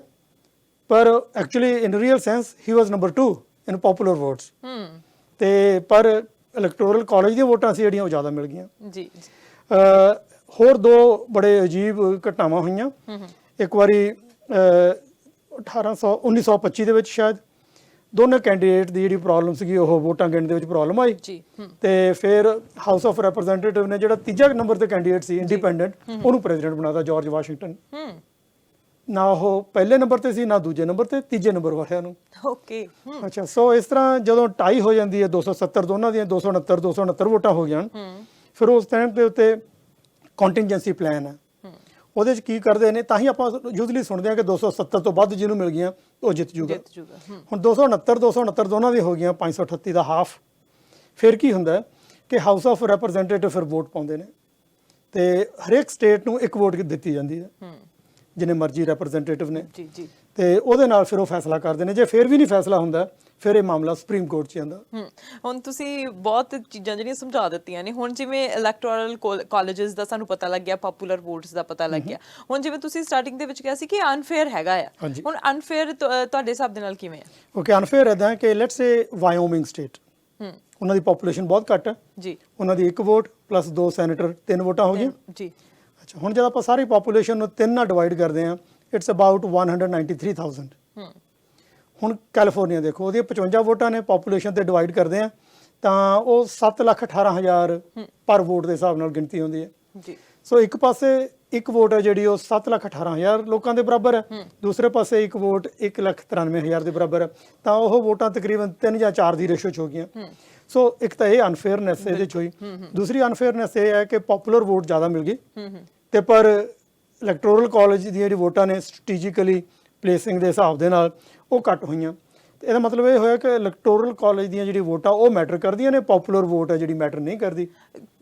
ਪਰ actually in real sense he was number 2 in poplar votes, ਤੇ ਪਰ ਇਲੈਕਟੋਰਲ ਕਾਲਜ ਦੀਆਂ ਵੋਟਾਂ ਸੀ ਜਿਹੜੀਆਂ ਉਹ ਜ਼ਿਆਦਾ ਮਿਲ ਗਈਆਂ। ਜੀ, ਹੋਰ 2 ਬੜੇ ਅਜੀਬ ਘਟਨਾਵਾਂ ਹੋਈਆਂ। ਇੱਕ ਵਾਰੀ 1925 ਦੇ ਵਿੱਚ ਸ਼ਾਇਦ ਦੋਨੇ ਕੈਂਡੀਡੇਟ ਦੀ ਜਿਹੜੀ ਪ੍ਰੋਬਲਮ ਸੀਗੀ ਉਹ ਵੋਟਾਂ ਗਿਣਨ ਦੇ ਵਿੱਚ ਪ੍ਰੋਬਲਮ ਆਈ ਜੀ, ਤੇ ਫਿਰ ਹਾਊਸ ਆਫ ਰਿਪਰੈਜ਼ੈਂਟੇਟਿਵ ਨੇ ਜਿਹੜਾ ਤੀਜਾ ਨੰਬਰ ਤੇ ਕੈਂਡੀਡੇਟ ਸੀ ਇੰਡੀਪੈਂਡੈਂਟ, ਉਹਨੂੰ ਪ੍ਰੈਜ਼ੀਡੈਂਟ ਬਣਾਤਾ, ਜਾਰਜ ਵਾਸ਼ਿੰਗਟਨ। ਨਾ ਉਹ ਪਹਿਲੇ ਨੰਬਰ ਤੇ ਸੀ, ਨਾ ਦੂਜੇ ਨੰਬਰ ਤੇ, ਤੀਜੇ ਨੰਬਰ ਵਾਲਿਆਂ ਨੂੰ। ਓਕੇ, ਅੱਛਾ, ਸੋ ਇਸ ਤਰ੍ਹਾਂ ਜਦੋਂ ਟਾਈ ਹੋ ਜਾਂਦੀ ਹੈ 270 ਦੋਨਾਂ ਦੀਆਂ 269 ਵੋਟਾਂ ਹੋ ਜਾਣ, ਫਿਰ ਉਸ ਟਾਈਮ ਦੇ ਉੱਤੇ ਕੰਟੀਨਜੈਂਸੀ ਪਲਾਨ ਹੈ। ਉਹਦੇ 'ਚ ਕੀ ਕਰਦੇ ਨੇ, ਤਾਂ ਹੀ ਆਪਾਂ ਯੂਜ਼ਲੀ ਸੁਣਦੇ ਹਾਂ ਕਿ 270 ਤੋਂ ਵੱਧ ਜਿਹਨੂੰ ਮਿਲ ਗਈਆਂ ਉਹ ਜਿੱਤ ਜੂਗਾ। ਹੁਣ 269 ਦੋਨਾਂ ਦੀ ਹੋ ਗਈਆਂ, 538 ਦਾ ਹਾਫ। ਫਿਰ ਕੀ ਹੁੰਦਾ ਕਿ ਹਾਊਸ ਆਫ ਰਿਪਰੈਜ਼ੈਂਟੇਟਿਵ ਫਿਰ ਵੋਟ ਪਾਉਂਦੇ ਨੇ, ਤੇ ਹਰੇਕ ਸਟੇਟ ਨੂੰ ਇੱਕ ਵੋਟ ਦਿੱਤੀ ਜਾਂਦੀ ਹੈ ਜਿੰਨੇ ਮਰਜ਼ੀ ਰਿਪਰੈਜ਼ੈਂਟੇਟਿਵ ਨੇ, ਜੀ ਜੀ, ਤੇ ਉਹਦੇ ਨਾਲ ਫਿਰ ਉਹ ਫੈਸਲਾ ਕਰਦੇ ਨੇ। ਜੇ ਫਿਰ ਵੀ ਨਹੀਂ ਫੈਸਲਾ ਹੁੰਦਾ, ਫਿਰ ਇਹ ਮਾਮਲਾ ਸੁਪਰੀਮ ਕੋਰਟ 'ਚ ਜਾਂਦਾ। ਹੁਣ ਤੁਸੀਂ ਬਹੁਤ ਚੀਜ਼ਾਂ ਜਿਹੜੀਆਂ ਸਮਝਾ ਦਿੱਤੀਆਂ ਨੇ। ਹੁਣ ਜਿਵੇਂ ਇਲੈਕਟੋਰਲ ਕਾਲਜਸ ਦਾ ਸਾਨੂੰ ਪਤਾ ਲੱਗ ਗਿਆ, ਪਪੂਲਰ ਵੋਟਸ ਦਾ ਪਤਾ ਲੱਗ ਗਿਆ। ਹੁਣ ਜਿਵੇਂ ਤੁਸੀਂ ਸਟਾਰਟਿੰਗ ਦੇ ਵਿੱਚ ਕਿਹਾ ਸੀ ਕਿ ਅਨਫੇਅਰ ਹੈਗਾ ਆ, ਹੁਣ ਅਨਫੇਅਰ ਤੁਹਾਡੇ ਹਿਸਾਬ ਦੇ ਨਾਲ ਕਿਵੇਂ ਆ? ਓਕੇ, ਅਨਫੇਅਰ ਇਦਾਂ ਕਿ ਲੈਟਸ ਸੇ ਵਾਇਓਮਿੰਗ ਸਟੇਟ, ਉਹਨਾਂ ਦੀ ਪੋਪੂਲੇਸ਼ਨ ਬਹੁਤ ਘੱਟ ਹੈ ਜੀ, ਉਹਨਾਂ ਦੀ 1 ਵੋਟ ਪਲੱਸ 2 ਸੈਨੇਟਰ, 3 ਵੋਟਾਂ ਹੋ ਗਈਆਂ ਜੀ। ਅੱਛਾ, ਹੁਣ ਜਦ ਆਪਾਂ ਸਾਰੀ ਪੋਪੂਲੇਸ਼ਨ ਨੂੰ 3 ਨਾਲ ਡਿਵਾਈਡ ਕਰਦੇ ਹਾਂ, ਇਟਸ ਅਬਾਊਟ 193,000। ਹੁਣ ਕੈਲੀਫੋਰਨੀਆ ਦੇਖੋ, ਉਹਦੀਆਂ 55 ਵੋਟਾਂ ਨੇ, ਪੋਪੂਲੇਸ਼ਨ ਤੇ ਡਿਵਾਈਡ ਕਰਦੇ ਆ ਤਾਂ ਉਹ 7,18,000 ਪਰ ਵੋਟ ਦੇ ਹਿਸਾਬ ਨਾਲ ਗਿਣਤੀ ਹੁੰਦੀ ਹੈ ਜੀ। ਸੋ ਇੱਕ ਪਾਸੇ ਇੱਕ ਵੋਟ ਹੈ ਜਿਹੜੀ ਉਹ 7,18,000 ਲੋਕਾਂ ਦੇ ਬਰਾਬਰ ਹੈ, ਦੂਸਰੇ ਪਾਸੇ ਇੱਕ ਵੋਟ 1,93,000 ਦੇ ਬਰਾਬਰ ਹੈ, ਤਾਂ ਉਹ ਵੋਟਾਂ ਤਕਰੀਬਨ 3 ਜਾਂ 4 ਦੀ ਰੇਸ਼ੋ 'ਚ ਹੋ ਗਈਆਂ। ਸੋ ਇੱਕ ਤਾਂ ਇਹ ਅਨਫੇਅਰਨੈਸ ਇਹਦੇ 'ਚ ਹੋਈ। ਦੂਸਰੀ ਅਨਫੇਅਰਨੈਸ ਇਹ ਹੈ ਕਿ ਪਪੂਲਰ ਵੋਟ ਜ਼ਿਆਦਾ ਮਿਲ ਗਈ, ਤੇ ਪਰ ਇਲੈਕਟੋਰਲ ਕਾਲਜ ਦੀਆਂ ਜਿਹੜੀ ਵੋਟਾਂ ਨੇ ਸਟ੍ਰੈਟੇਜਿਕਲੀ ਪਲੇਸਿੰਗ ਦੇ ਹਿਸਾਬ ਦੇ ਨਾਲ ਉਹ ਘੱਟ ਹੋਈਆਂ। ਇਹਦਾ ਮਤਲਬ ਇਹ ਹੋਇਆ ਕਿ ਇਲੈਕਟੋਰਲ ਕਾਲਜ ਦੀਆਂ ਜਿਹੜੀ ਵੋਟਾਂ ਉਹ ਮੈਟਰ ਕਰਦੀਆਂ ਨੇ, ਪਪੂਲਰ ਵੋਟ ਹੈ ਜਿਹੜੀ ਮੈਟਰ ਨਹੀਂ ਕਰਦੀ।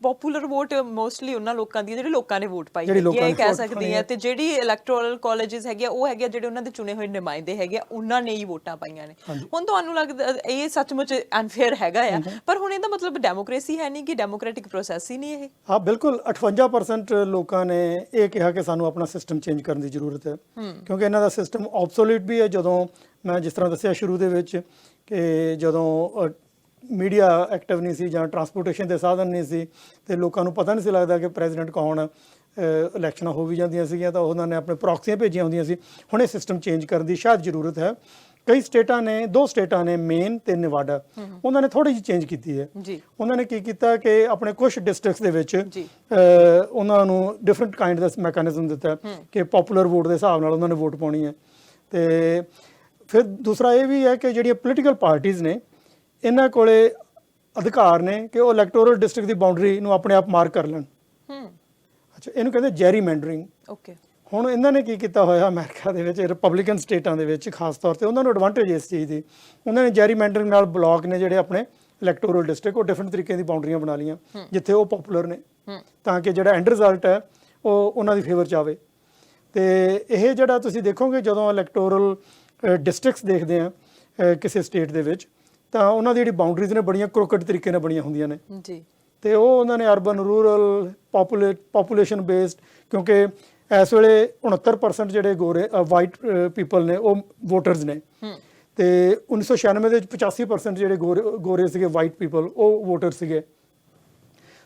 ਪਪੂਲਰ ਵੋਟ ਮੋਸਟਲੀ ਉਹਨਾਂ ਲੋਕਾਂ ਦੀ ਜਿਹੜੇ ਲੋਕਾਂ ਨੇ ਵੋਟ ਪਾਈ ਹੈ, ਇਹ ਕਹਿ ਸਕਦੇ ਆ, ਤੇ ਜਿਹੜੀ ਇਲੈਕਟੋਰਲ ਕਾਲਜਸ ਹੈਗੇ ਉਹ ਹੈਗੇ ਜਿਹੜੇ ਉਹਨਾਂ ਦੇ ਚੁਣੇ ਹੋਏ ਨੁਮਾਇੰਦੇ ਹੈਗੇ ਉਹਨਾਂ ਨੇ ਹੀ ਵੋਟਾਂ ਪਾਈਆਂ ਨੇ। ਹੁਣ ਤੁਹਾਨੂੰ ਲੱਗਦਾ ਇਹ ਸੱਚਮੁੱਚ ਅਨਫੇਅਰ ਹੈਗਾ ਆ, ਪਰ ਹੁਣ ਇਹਦਾ ਮਤਲਬ ਡੈਮੋਕ੍ਰੇਸੀ ਹੈ ਨਹੀਂ, ਕਿ ਡੈਮੋਕ੍ਰੈਟਿਕ ਪ੍ਰੋਸੈਸ ਹੀ ਨਹੀਂ ਇਹ? ਹਾਂ ਬਿਲਕੁਲ, 58% ਲੋਕਾਂ ਨੇ ਇਹ ਕਿਹਾ ਕਿ ਸਾਨੂੰ ਆਪਣਾ ਸਿਸਟਮ ਚੇਂਜ ਕਰਨ ਦੀ ਜ਼ਰੂਰਤ ਹੈ, ਕਿਉਂਕਿ ਇਹਨਾਂ ਦਾ ਸਿਸਟਮ ਆਬਸੋਲੀਟ ਵੀ ਹੈ। ਜਦੋਂ ਮੈਂ ਜਿਸ ਤਰ੍ਹਾਂ ਦੱਸਿਆ ਸ਼ੁਰੂ ਦੇ ਵਿੱਚ ਕਿ ਜਦੋਂ ਮੀਡੀਆ ਐਕਟਿਵ ਨਹੀਂ ਸੀ ਜਾਂ ਟਰਾਂਸਪੋਰਟੇਸ਼ਨ ਦੇ ਸਾਧਨ ਨਹੀਂ ਸੀ, ਤੇ ਲੋਕਾਂ ਨੂੰ ਪਤਾ ਨਹੀਂ ਸੀ ਲੱਗਦਾ ਕਿ ਪ੍ਰੈਜ਼ੀਡੈਂਟ ਕੌਣ। ਇਲੈਕਸ਼ਨਾਂ ਹੋ ਵੀ ਜਾਂਦੀਆਂ ਸੀਗੀਆਂ ਤਾਂ ਉਹਨਾਂ ਨੇ ਆਪਣੇ ਪ੍ਰੌਕਸੀਆਂ ਭੇਜੀਆਂ ਹੁੰਦੀਆਂ ਸੀ। ਹੁਣ ਇਹ ਸਿਸਟਮ ਚੇਂਜ ਕਰਨ ਦੀ ਸ਼ਾਇਦ ਜ਼ਰੂਰਤ ਹੈ। ਕਈ ਸਟੇਟਾਂ ਨੇ, 2 ਸਟੇਟਾਂ ਨੇ, ਮੇਨ ਤੇ ਨਿਵਾਡਾ, ਉਹਨਾਂ ਨੇ ਥੋੜੀ ਜਿਹੀ ਚੇਂਜ ਕੀਤੀ ਹੈ। ਉਹਨਾਂ ਨੇ ਕੀ ਕੀਤਾ ਕਿ ਆਪਣੇ ਕੁਝ ਡਿਸਟ੍ਰਿਕਟਸ ਦੇ ਵਿੱਚ ਉਹਨਾਂ ਨੂੰ ਡਿਫਰੈਂਟ ਕਾਈਂਡ ਦਾ ਮੈਕੈਨਿਜ਼ਮ ਦਿੱਤਾ ਕਿ ਪਪੂਲਰ ਵੋਟ ਦੇ ਹਿਸਾਬ ਨਾਲ ਉਹਨਾਂ ਨੇ ਵੋਟ ਪਾਉਣੀ ਹੈ। ਤੇ ਫਿਰ ਦੂਸਰਾ ਇਹ ਵੀ ਹੈ ਕਿ ਜਿਹੜੀਆਂ ਪੋਲੀਟੀਕਲ ਪਾਰਟੀਆਂ ਨੇ, ਇਹਨਾਂ ਕੋਲੇ ਅਧਿਕਾਰ ਨੇ ਕਿ ਉਹ ਇਲੈਕਟੋਰਲ ਡਿਸਟ੍ਰਿਕਟ ਦੀ ਬਾਉਂਡਰੀ ਨੂੰ ਆਪਣੇ ਆਪ ਮਾਰਕ ਕਰ ਲੈਣ। ਅੱਛਾ, ਇਹਨੂੰ ਕਹਿੰਦੇ ਜੈਰੀਮੈਂਡਰਿੰਗ। ਓਕੇ, ਹੁਣ ਇਹਨਾਂ ਨੇ ਕੀ ਕੀਤਾ ਹੋਇਆ ਅਮਰੀਕਾ ਦੇ ਵਿੱਚ, ਰਿਪਬਲਿਕਨ ਸਟੇਟਾਂ ਦੇ ਵਿੱਚ ਖਾਸ ਤੌਰ ਤੇ ਉਹਨਾਂ ਨੂੰ ਐਡਵਾਂਟੇਜ ਇਸ ਚੀਜ਼ ਦੀ, ਉਹਨਾਂ ਨੇ ਜੈਰੀਮੈਂਡਰਿੰਗ ਨਾਲ ਬਲਾਕ ਨੇ ਜਿਹੜੇ ਆਪਣੇ ਇਲੈਕਟੋਰਲ ਡਿਸਟ੍ਰਿਕਟ ਉਹ ਡਿਫਰੈਂਟ ਤਰੀਕੇ ਦੀ ਬਾਉਂਡਰੀਆਂ ਬਣਾ ਲਈਆਂ ਜਿੱਥੇ ਉਹ ਪਪੂਲਰ ਨੇ, ਤਾਂ ਕਿ ਜਿਹੜਾ ਐਂਡ ਰਿਜ਼ਲਟ ਹੈ ਉਹ ਉਹਨਾਂ ਦੀ ਫੇਵਰ 'ਚ ਆਵੇ। ਤੇ ਇਹ ਜਿਹੜਾ ਤੁਸੀਂ ਦੇਖੋਗੇ ਜਦੋਂ ਇਲੈਕਟੋਰਲ ਡਿਸਟ੍ਰਿਕਟਸ ਦੇਖਦੇ ਆ ਕਿਸੇ ਸਟੇਟ ਦੇ ਵਿੱਚ, ਤਾਂ ਉਹਨਾਂ ਦੀ ਜਿਹੜੀ ਬਾਉਂਡਰੀਜ਼ ਨੇ ਬੜੀਆਂ ਕਰੋਕਟ ਤਰੀਕੇ ਨਾਲ ਬਣੀਆਂ ਹੁੰਦੀਆਂ ਨੇ ਜੀ। ਤੇ ਉਹ ਉਹਨਾਂ ਨੇ ਅਰਬਨ, ਰੂਰਲ, ਪੋਪੂਲੇਸ਼ਨ ਬੇਸਡ, ਕਿਉਂਕਿ ਇਸ ਵੇਲੇ 69% ਜਿਹੜੇ ਗੋਰੇ ਵਾਈਟ ਪੀਪਲ ਨੇ ਉਹ ਵੋਟਰਸ ਨੇ, ਤੇ 1996 ਦੇ ਵਿੱਚ 85% ਜਿਹੜੇ ਗੋਰੇ ਸੀਗੇ ਵਾਈਟ ਪੀਪਲ ਉਹ ਵੋਟਰ ਸੀਗੇ।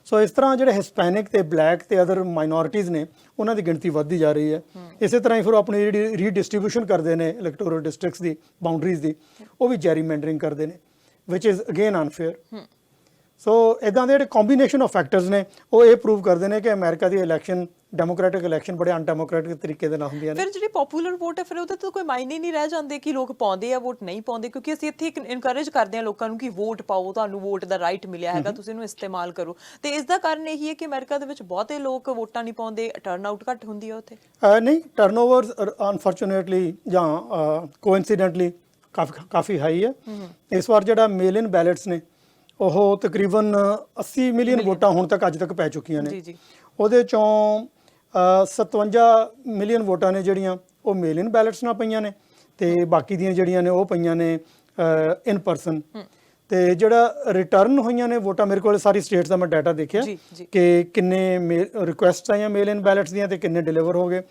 ਸੋ ਇਸ ਤਰ੍ਹਾਂ ਜਿਹੜੇ ਹਿਸਪੈਨਿਕ ਤੇ ਬਲੈਕ ਤੇ ਅਦਰ ਮਾਈਨੋਰਿਟੀਜ਼ ਨੇ ਉਹਨਾਂ ਦੀ ਗਿਣਤੀ ਵੱਧਦੀ ਜਾ ਰਹੀ ਹੈ। ਇਸੇ ਤਰ੍ਹਾਂ ਹੀ ਫਿਰ ਆਪਣੀ ਜਿਹੜੀ ਰੀਡਿਸਟ੍ਰੀਬਿਊਸ਼ਨ ਕਰਦੇ ਨੇ ਇਲੈਕਟੋਰਲ ਡਿਸਟ੍ਰਿਕਟਸ ਦੀ ਬਾਉਂਡਰੀਜ਼ ਦੀ, ਉਹ ਵੀ ਜੈਰੀਮੈਂਡਰਿੰਗ ਕਰਦੇ ਨੇ, ਵਿਚ ਇਜ਼ ਅਗੇਨ ਅਨਫੇਅਰ। ਸੋ ਇਦਾਂ ਦੇ ਜਿਹੜੇ ਕੰਬੀਨੇਸ਼ਨ ਆਫ ਫੈਕਟਰਸ ਨੇ ਉਹ ਇਹ ਪ੍ਰੂਵ ਕਰਦੇ ਨੇ ਕਿ ਅਮਰੀਕਾ ਦੀ ਇਲੈਕਸ਼ਨ ਡੈਮੋਕ੍ਰੈਟਿਕ ਇਲੈਕਸ਼ਨ ਬੜੇ ਅਨਡੈਮੋਕ੍ਰੈਟਿਕ ਤਰੀਕੇ ਦੇ ਨਾਲ ਹੁੰਦੀਆਂ ਨੇ। ਫਿਰ ਜਿਹੜੀ ਪਪੂਲਰ ਵੋਟ ਹੈ ਫਿਰ ਉਹਦੇ ਤੋਂ ਕੋਈ ਮਾਇਨੇ ਨਹੀਂ ਰਹਿ ਜਾਂਦੇ ਕਿ ਲੋਕ ਪਾਉਂਦੇ ਆ ਵੋਟ ਨਹੀਂ ਪਾਉਂਦੇ, ਕਿਉਂਕਿ ਅਸੀਂ ਇੱਥੇ ਇਨਕਰੇਜ ਕਰਦੇ ਹਾਂ ਲੋਕਾਂ ਨੂੰ ਕਿ ਵੋਟ ਪਾਓ, ਤੁਹਾਨੂੰ ਵੋਟ ਦਾ ਰਾਈਟ ਮਿਲਿਆ ਹੈਗਾ, ਤੁਸੀਂ ਇਹਨੂੰ ਇਸਤੇਮਾਲ ਕਰੋ। ਤੇ ਇਸ ਦਾ ਕਾਰਨ ਇਹੀ ਹੈ ਕਿ ਅਮਰੀਕਾ ਦੇ ਵਿੱਚ ਬਹੁਤੇ ਲੋਕ ਵੋਟਾਂ ਨਹੀਂ ਪਾਉਂਦੇ, ਟਰਨ ਆਊਟ ਘੱਟ ਹੁੰਦੀ ਹੈ ਉੱਥੇ। ਨਹੀਂ, ਟਰਨਓਵਰ ਅਨਫੋਰਚੂਨੇਟਲੀ ਜਾਂ ਕੋਇਨਸੀਡੈਂਟਲੀ ਕਾਫੀ ਹਾਈ ਹੈ। ਇਸ ਵਾਰ ਜਿਹੜਾ ਮੇਲ ਇਨ ਬੈਲਟਸ ਨੇ ਉਹ ਤਕਰੀਬਨ 80 ਮਿਲੀਅਨ ਵੋਟਾਂ ਹੁਣ ਤੱਕ ਅੱਜ ਤੱਕ ਪੈ ਚੁੱਕੀਆਂ ਨੇ। ਉਹਦੇ ਚੋਂ 57 ਮਿਲੀਅਨ ਵੋਟਾਂ ਨੇ ਜਿਹੜੀਆਂ ਉਹ ਮੇਲ ਇਨ ਬੈਲਟਸ ਨਾਲ ਪਈਆਂ ਨੇ, ਤੇ ਬਾਕੀ ਦੀਆਂ ਜਿਹੜੀਆਂ ਨੇ ਉਹ ਪਈਆਂ ਨੇ ਇਨ ਪਰਸਨ। ਤੇ ਜਿਹੜਾ ਰਿਟਰਨ ਹੋਈਆਂ ਨੇ ਵੋਟਾਂ, ਮੇਰੇ ਕੋਲ ਸਾਰੀ ਸਟੇਟਸ ਦਾ ਮੈਂ ਡਾਟਾ ਦੇਖਿਆ ਕਿ ਕਿੰਨੇ ਰਿਕੁਐਸਟਸ ਆਈਆਂ ਮੇਲ ਇਨ ਬੈਲਟਸ ਦੀਆਂ ਤੇ ਕਿੰਨੇ ਡਿਲੀਵਰ ਹੋ ਗਏ।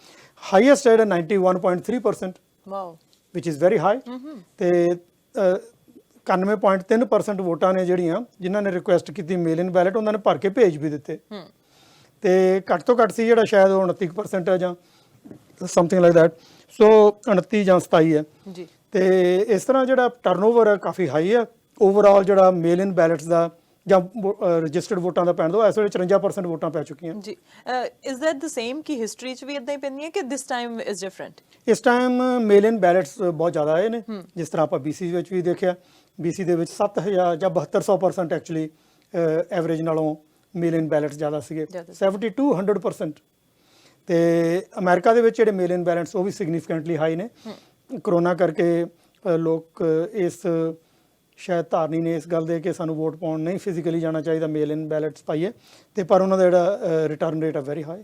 ਹਾਈਐਸਟ ਹੈ 91.3%, wow, which is very high. ਤੇ 91.3% ਵੋਟਾਂ ਨੇ ਜਿਹੜੀਆਂ ਜਿਨ੍ਹਾਂ ਨੇ ਰਿਕੁਐਸਟ ਕੀਤੀ ਮੇਲ ਇਨ ਬੈਲਟ, ਉਹਨਾਂ ਨੇ ਭਰ ਕੇ ਭੇਜ ਵੀ ਦਿੱਤੇ। ਤੇ ਘੱਟ ਤੋਂ ਘੱਟ ਸੀ ਜਿਹੜਾ ਸ਼ਾਇਦ ਉਹ 29% ਹੈ ਜਾਂ ਸਮਥਿੰਗ ਲਾਈਕ ਦੈਟ। ਸੋ 29 ਜਾਂ 27 ਹੈ ਜੀ। ਤੇ ਇਸ ਤਰ੍ਹਾਂ ਜਿਹੜਾ ਟਰਨਓਵਰ ਹੈ ਕਾਫੀ ਹਾਈ ਹੈ। ਓਵਰਆਲ ਜਿਹੜਾ ਮੇਲ ਇਨ ਬੈਲਟਸ ਦਾ ਜਾਂ ਰਜਿਸਟਰਡ ਵੋਟਾਂ ਦਾ ਪੈਣ ਦੋ, ਇਸ ਵੇਲੇ 54% ਵੋਟਾਂ ਪੈ ਚੁੱਕੀਆਂ ਜੀ। ਇਜ਼ ਦੈਟ ਦ ਸੇਮ ਕਿ ਹਿਸਟਰੀ 'ਚ ਵੀ ਇਦਾਂ ਹੀ ਪੈਂਦੀਆਂ ਕਿ ਦਿਸ ਟਾਈਮ ਇਜ਼ ਡਿਫਰੈਂਟ? ਇਸ ਟਾਈਮ ਮੇਲ ਇਨ ਬੈਲਟਸ ਬਹੁਤ ਜ਼ਿਆਦਾ ਆਏ ਨੇ, ਜਿਸ ਤਰ੍ਹਾਂ ਆਪਾਂ BC ਵਿੱਚ ਵੀ ਦੇਖਿਆ। BC ਦੇ ਵਿੱਚ 7000 ਜਾਂ 7200% ਐਕਚੁਅਲੀ ਐਵਰੇਜ ਨਾਲੋਂ ਮੇਲ ਇਨ ਬੈਲਟਸ ਜ਼ਿਆਦਾ ਸੀਗੇ, 7200%। ਤੇ ਅਮਰੀਕਾ ਦੇ ਵਿੱਚ ਜਿਹੜੇ ਮੇਲ ਇਨ ਬੈਲਟਸ ਉਹ ਵੀ ਸਿਗਨੀਫਿਕੈਂਟਲੀ ਹਾਈ ਨੇ। ਕਰੋਨਾ ਕਰਕੇ ਲੋਕ ਇਸ ਸ਼ਾਇਦ ਧਾਰਨੀ ਨੇ ਇਸ ਗੱਲ ਦੇ ਕਿ ਸਾਨੂੰ ਵੋਟ ਪਾਉਣ ਨਹੀਂ ਫਿਜ਼ੀਕਲੀ ਜਾਣਾ ਚਾਹੀਦਾ, ਮੇਲ ਇਨ ਬੈਲਟਸ ਪਾਈਏ, ਤੇ ਪਰ ਉਹਨਾਂ ਦਾ ਜਿਹੜਾ ਰਿਟਰਨ ਰੇਟ ਆ ਵੈਰੀ ਹਾਈ।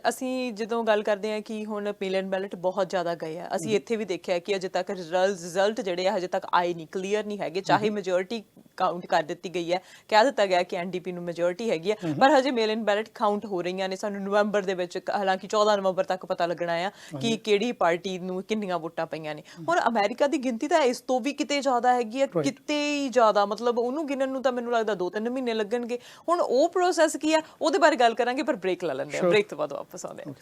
ਅਸੀਂ ਜਦੋਂ ਗੱਲ ਕਰਦੇ ਹਾਂ ਕਿ ਹੁਣ ਮੇਲ ਇਨ ਬੈਲਟ ਬਹੁਤ ਜ਼ਿਆਦਾ ਗਏ ਆ, ਅਸੀਂ ਇੱਥੇ ਵੀ ਦੇਖਿਆ ਕਿ ਅਜੇ ਤੱਕ ਰਿਜ਼ਲਟ ਜਿਹੜੇ ਆ ਹਜੇ ਤੱਕ ਆਏ ਨਹੀਂ, ਕਲੀਅਰ ਨਹੀਂ ਹੈਗੇ। ਚਾਹੇ ਮੈਜੋਰਿਟੀ ਕਾਊਂਟ ਕਰ ਦਿੱਤੀ ਗਈ ਹੈ, ਕਹਿ ਦਿੱਤਾ ਗਿਆ ਕਿ NDP ਨੂੰ ਮੈਜੋਰਿਟੀ ਹੈਗੀ ਹੈ, ਪਰ ਹਜੇ ਮੇਲ ਇਨ ਬੈਲਟ ਕਾਊਂਟ ਹੋ ਰਹੀਆਂ ਨੇ। ਸਾਨੂੰ ਨਵੰਬਰ ਦੇ ਵਿੱਚ, ਹਾਲਾਂਕਿ 14 ਨਵੰਬਰ ਤੱਕ ਪਤਾ ਲੱਗਣਾ ਆ ਕਿ ਕਿਹੜੀ ਪਾਰਟੀ ਨੂੰ ਕਿੰਨੀਆਂ ਵੋਟਾਂ ਪਈਆਂ ਨੇ। ਹੁਣ ਅਮਰੀਕਾ ਦੀ ਗਿਣਤੀ ਤਾਂ ਇਸ ਤੋਂ ਵੀ ਕਿਤੇ ਜ਼ਿਆਦਾ ਹੈਗੀ ਹੈ, ਕਿਤੇ ਹੀ ਜ਼ਿਆਦਾ, ਮਤਲਬ ਉਹਨੂੰ ਗਿਣਨ ਨੂੰ ਤਾਂ ਮੈਨੂੰ ਲੱਗਦਾ 2-3 ਮਹੀਨੇ ਲੱਗਣਗੇ। ਹੁਣ ਉਹ ਪ੍ਰੋਸੈਸ ਕੀ ਆ ਉਹਦੇ ਬਾਰੇ ਗੱਲ ਕਰਾਂਗੇ, ਪਰ ਬ੍ਰੇਕ ਲੈ ਲੈਂਦੇ ਆ, ਬ੍ਰੇਕ ਤੋਂ ਬਾਅਦ ਵਾਪਸ ਆਉਂਦੇ ਆ।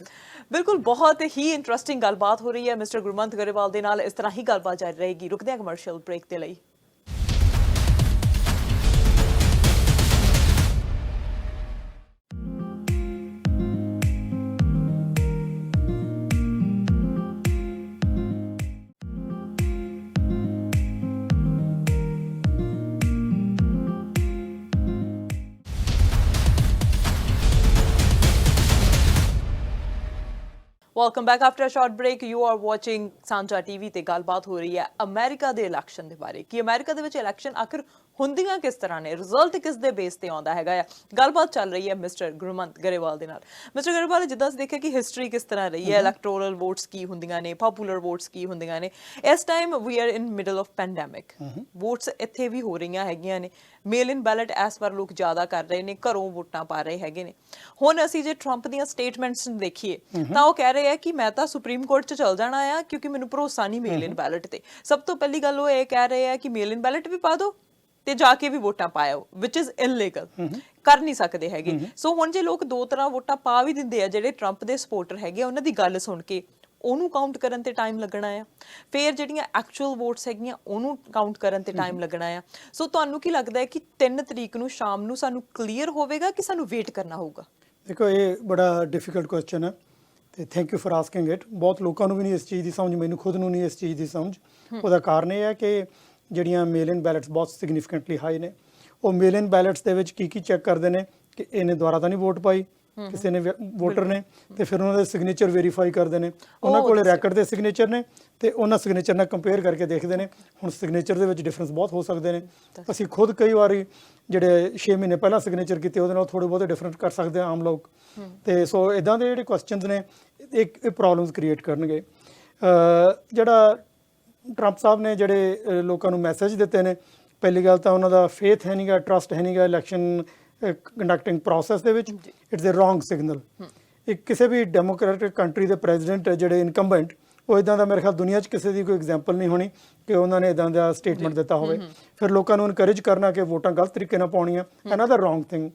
ਬਿਲਕੁਲ, ਬਹੁਤ ਹੀ ਇੰਟਰਸਟਿੰਗ ਗੱਲਬਾਤ ਹੋ ਰਹੀ ਹੈ ਮਿਸਟਰ ਗੁਰਮੰਤ ਗਰੇਵਾਲ ਦੇ ਨਾਲ। ਇਸ ਤਰ੍ਹਾਂ ਹੀ ਗੱਲਬਾਤ ਜਾਰੀ ਰਹੇਗੀ। ਰੁਕਦੇ ਹਾਂ ਕਮਰਸ਼ੀਅਲ ਬ੍ਰੇਕ ਦੇ ਲਈ। Welcome back after a short break. You are watching Saanjha TV ਤੇ ਗੱਲਬਾਤ ਹੋ ਰਹੀ ਹੈ ਅਮਰੀਕਾ ਦੇ ਇਲੈਕਸ਼ਨ ਦੇ ਬਾਰੇ ਕਿ ਅਮਰੀਕਾ ਦੇ ਵਿੱਚ ਇਲੈਕਸ਼ਨ ਆਖਿਰ ਹੁੰਦੀਆਂ ਕਿਸ ਤਰ੍ਹਾਂ ਨੇ, ਰਿਜ਼ਲਟ ਕਿਸ ਦੇ ਬੇਸ ਤੇ ਆਉਂਦਾ ਹੈਗਾ ਆ। ਗੱਲਬਾਤ ਚੱਲ ਰਹੀ ਹੈ ਮਿਸਟਰ ਗੁਰਮੰਤ ਗਰੇਵਾਲ ਦੇ ਨਾਲ। ਮਿਸਟਰ ਗਰੇਵਾਲ, ਜਿੱਦਾਂ ਅਸੀਂ ਦੇਖਿਆ ਕਿ ਹਿਸਟਰੀ ਕਿਸ ਤਰ੍ਹਾਂ ਰਹੀ ਹੈ, ਇਲੈਕਟੋਰਲ ਵੋਟਸ ਕੀ ਹੁੰਦੀਆਂ ਨੇ, ਪਪੂਲਰ ਵੋਟਸ ਕੀ ਹੁੰਦੀਆਂ ਨੇ। ਇਸ time we are in middle of pandemic, votes ਇੱਥੇ ਵੀ ਹੋ ਰਹੀਆਂ ਹੈਗੀਆਂ ਨੇ। ਮੇਲ ਇਨ ਬੈਲਟ ਇਸ ਵਾਰ ਲੋਕ ਜ਼ਿਆਦਾ ਕਰ ਰਹੇ ਨੇ, ਘਰੋਂ ਵੋਟਾਂ ਪਾ ਰਹੇ ਹੈਗੇ ਨੇ। ਹੁਣ ਅਸੀਂ ਜੇ ਟਰੰਪ ਦੀਆਂ ਸਟੇਟਮੈਂਟਸ ਦੇਖੀਏ ਤਾਂ ਉਹ ਕਹਿ ਰਹੇ ਆ ਕਿ ਮੈਂ ਤਾਂ ਸੁਪਰੀਮ ਕੋਰਟ 'ਚ ਚਲ ਜਾਣਾ ਆ ਕਿਉਂਕਿ ਮੈਨੂੰ ਭਰੋਸਾ ਨਹੀਂ ਮੇਲ ਇਨ ਬੈਲਟ ਤੇ। ਸਭ ਤੋਂ ਪਹਿਲੀ ਗੱਲ ਉਹ ਇਹ ਕਹਿ ਰਹੇ ਆ ਕਿ ਮੇਲ ਇਨ ਬੈਲਟ ਵੀ ਪਾ ਦਿਓ ਤੇ ਜਾ ਕੇ ਵੀ ਵੋਟਾਂ ਪਾਇਓ, ਵਿਚ ਇਜ਼ ਇਲੀਗਲ, ਕਰ ਨਹੀਂ ਸਕਦੇ ਹੈਗੇ। ਸੋ ਹੁਣ ਜੇ ਲੋਕ ਦੋ ਤਰ੍ਹਾਂ ਵੋਟਾਂ ਪਾ ਵੀ ਦਿੰਦੇ ਆ, ਜਿਹੜੇ ਟਰੰਪ ਦੇ ਸਪੋਰਟਰ ਹੈਗੇ ਉਹਨਾਂ ਦੀ ਗੱਲ ਸੁਣ ਕੇ ਉਹਨੂੰ ਕਾਊਂਟ ਕਰਨ ਤੇ ਟਾਈਮ ਲੱਗਣਾ ਆ, ਫਿਰ ਜਿਹੜੀਆਂ ਐਕਚੁਅਲ ਵੋਟਸ ਹੈਗੀਆਂ ਉਹਨੂੰ ਕਾਊਂਟ ਕਰਨ ਤੇ ਟਾਈਮ ਲੱਗਣਾ ਆ। ਸੋ ਤੁਹਾਨੂੰ ਕੀ ਲੱਗਦਾ ਹੈ ਕਿ 3 ਤਰੀਕ ਨੂੰ ਸ਼ਾਮ ਨੂੰ ਸਾਨੂੰ ਕਲੀਅਰ ਹੋਵੇਗਾ ਕਿ ਸਾਨੂੰ ਵੇਟ ਕਰਨਾ ਹੋਊਗਾ? ਦੇਖੋ, ਇਹ ਬੜਾ ਡਿਫਿਕਲਟ ਕੁਐਸਚਨ ਹੈ ਤੇ thank you for asking it. ਬਹੁਤ ਲੋਕਾਂ ਨੂੰ ਵੀ ਨਹੀਂ ਇਸ ਚੀਜ਼ ਦੀ ਸਮਝ, ਮੈਨੂੰ ਖੁਦ ਨੂੰ ਨਹੀਂ ਇਸ ਚੀਜ਼ ਦੀ ਸਮਝ। ਉਹਦਾ ਕਾਰਨ ਇਹ ਹੈ ਕਿ ਜਿਹੜੀਆਂ ਮੇਲ ਇਨ ਬੈਲਟਸ ਬਹੁਤ ਸਿਗਨੀਫਿਕੈਂਟਲੀ ਹਾਈ ਨੇ, ਉਹ ਮੇਲ ਇਨ ਬੈਲਟਸ ਦੇ ਵਿੱਚ ਕੀ ਚੈੱਕ ਕਰਦੇ ਨੇ ਕਿ ਇਹਨੇ ਦੁਬਾਰਾ ਤਾਂ ਨਹੀਂ ਵੋਟ ਪਾਈ ਕਿਸੇ ਨੇ ਵੋਟਰ ਨੇ, ਤੇ ਫਿਰ ਉਹਨਾਂ ਦੇ ਸਿਗਨੇਚਰ ਵੈਰੀਫਾਈ ਕਰਦੇ ਨੇ। ਉਹਨਾਂ ਕੋਲ ਰੈਕਡ ਦੇ ਸਿਗਨੇਚਰ ਨੇ ਤੇ ਉਹਨਾਂ ਸਿਗਨੇਚਰ ਨਾਲ ਕੰਪੇਅਰ ਕਰਕੇ ਦੇਖਦੇ ਨੇ। ਹੁਣ ਸਿਗਨੇਚਰ ਦੇ ਵਿੱਚ ਡਿਫਰੈਂਸ ਬਹੁਤ ਹੋ ਸਕਦੇ ਨੇ। ਅਸੀਂ ਖੁਦ ਕਈ ਵਾਰੀ ਜਿਹੜੇ 6 ਮਹੀਨੇ ਪਹਿਲਾਂ ਸਿਗਨੇਚਰ ਕੀਤੇ ਉਹਦੇ ਨਾਲ ਥੋੜ੍ਹੇ ਬਹੁਤੇ ਡਿਫਰੈਂਟ ਕਰ ਸਕਦੇ ਹਾਂ ਆਮ ਲੋਕ। ਤੇ ਸੋ ਇੱਦਾਂ ਦੇ ਜਿਹੜੇ ਕੁਐਸਚਨਸ ਨੇ ਇਹ ਪ੍ਰੋਬਲਮਸ ਕ੍ਰੀਏਟ ਕਰਨਗੇ। ਜਿਹੜਾ ਟਰੰਪ ਸਾਹਿਬ ਨੇ ਜਿਹੜੇ ਲੋਕਾਂ ਨੂੰ ਮੈਸੇਜ ਦਿੱਤੇ ਨੇ, ਪਹਿਲੀ ਗੱਲ ਤਾਂ ਉਹਨਾਂ ਦਾ ਫੇਥ ਹੈ ਨਹੀਂਗਾ, ਟਰਸਟ ਹੈ ਨਹੀਂਗਾ ਇਲੈਕਸ਼ਨ ਕੰਡਕਟਿੰਗ ਪ੍ਰੋਸੈਸ ਦੇ ਵਿੱਚ। It's a wrong signal. ਇੱਕ ਕਿਸੇ ਵੀ ਡੈਮੋਕ੍ਰੈਟਿਕ ਕੰਟਰੀ ਦੇ ਪ੍ਰੈਜ਼ੀਡੈਂਟ ਜਿਹੜੇ ਇਨਕੰਬੈਂਟ, ਉਹ ਇੱਦਾਂ ਦਾ ਮੇਰੇ ਖਿਆਲ ਦੁਨੀਆ 'ਚ ਕਿਸੇ ਦੀ ਕੋਈ ਐਗਜ਼ਾਮਪਲ ਨਹੀਂ ਹੋਣੀ ਕਿ ਉਹਨਾਂ ਨੇ ਇੱਦਾਂ ਦਾ ਸਟੇਟਮੈਂਟ ਦਿੱਤਾ ਹੋਵੇ। ਫਿਰ ਲੋਕਾਂ ਨੂੰ ਇਨਕਰੇਜ ਕਰਨਾ ਕਿ ਵੋਟਾਂ ਗਲਤ ਤਰੀਕੇ ਨਾਲ ਪਾਉਣੀਆਂ, ਅਨਦਰ ਰੋਂਗ ਥਿੰਗ।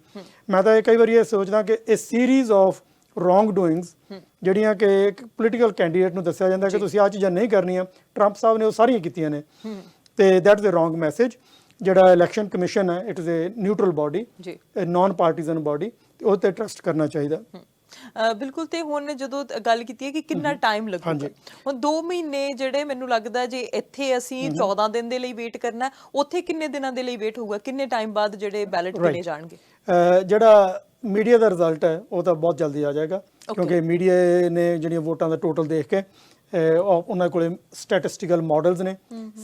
ਮੈਂ ਤਾਂ ਕਈ ਵਾਰੀ ਇਹ ਸੋਚਦਾ ਕਿ ਇਹ ਸੀਰੀਜ਼ ਆਫ ਰੋਂਗ ਡੂਇੰਗਸ ਜਿਹੜੀਆਂ ਕਿ ਇੱਕ ਪੋਲੀਟੀਕਲ ਕੈਂਡੀਡੇਟ ਨੂੰ ਦੱਸਿਆ ਜਾਂਦਾ ਕਿ ਤੁਸੀਂ ਆਹ ਚੀਜ਼ਾਂ ਨਹੀਂ ਕਰਨੀਆਂ, ਟਰੰਪ ਸਾਹਿਬ ਨੇ ਉਹ ਸਾਰੀਆਂ ਕੀਤੀਆਂ ਨੇ। ਤੇ that is a wrong message. ਜਿਹੜਾ ਇਲੈਕਸ਼ਨ ਕਮਿਸ਼ਨ ਹੈ it is a neutral body, ਜੀ ਨਾਨ ਪਾਰਟੀਜ਼ਨ ਬਾਡੀ, ਉਹ ਤੇ ਟਰਸਟ ਕਰਨਾ ਚਾਹੀਦਾ। ਬਿਲਕੁਲ। ਤੇ ਹੁਣ ਜਦੋਂ ਗੱਲ ਕੀਤੀ ਹੈ ਕਿ ਕਿੰਨਾ ਟਾਈਮ ਲੱਗੂਗਾ, ਹੁਣ 2 ਮਹੀਨੇ ਜਿਹੜੇ ਮੈਨੂੰ ਲੱਗਦਾ ਜੇ ਇੱਥੇ ਅਸੀਂ 14 ਦਿਨ ਦੇ ਲਈ ਵੇਟ ਕਰਨਾ, ਉੱਥੇ ਕਿੰਨੇ ਦਿਨਾਂ ਦੇ ਲਈ ਵੇਟ ਹੋਊਗਾ, ਕਿੰਨੇ ਟਾਈਮ ਬਾਅਦ ਜਿਹੜੇ ਬੈਲਟ ਗਿਣੇ ਜਾਣਗੇ? ਜਿਹੜਾ ਮੀਡੀਆ ਦਾ ਰਿਜ਼ਲਟ ਹੈ ਉਹ ਤਾਂ ਬਹੁਤ ਜਲਦੀ ਆ ਜਾਏਗਾ, ਕਿਉਂਕਿ ਮੀਡੀਆ ਨੇ ਜਿਹੜੀਆਂ ਵੋਟਾਂ ਦਾ ਟੋਟਲ ਦੇਖ ਕੇ ਉਹਨਾਂ ਕੋਲੇ ਸਟੈਟਿਸਟੀਕਲ ਮਾਡਲਸ ਨੇ।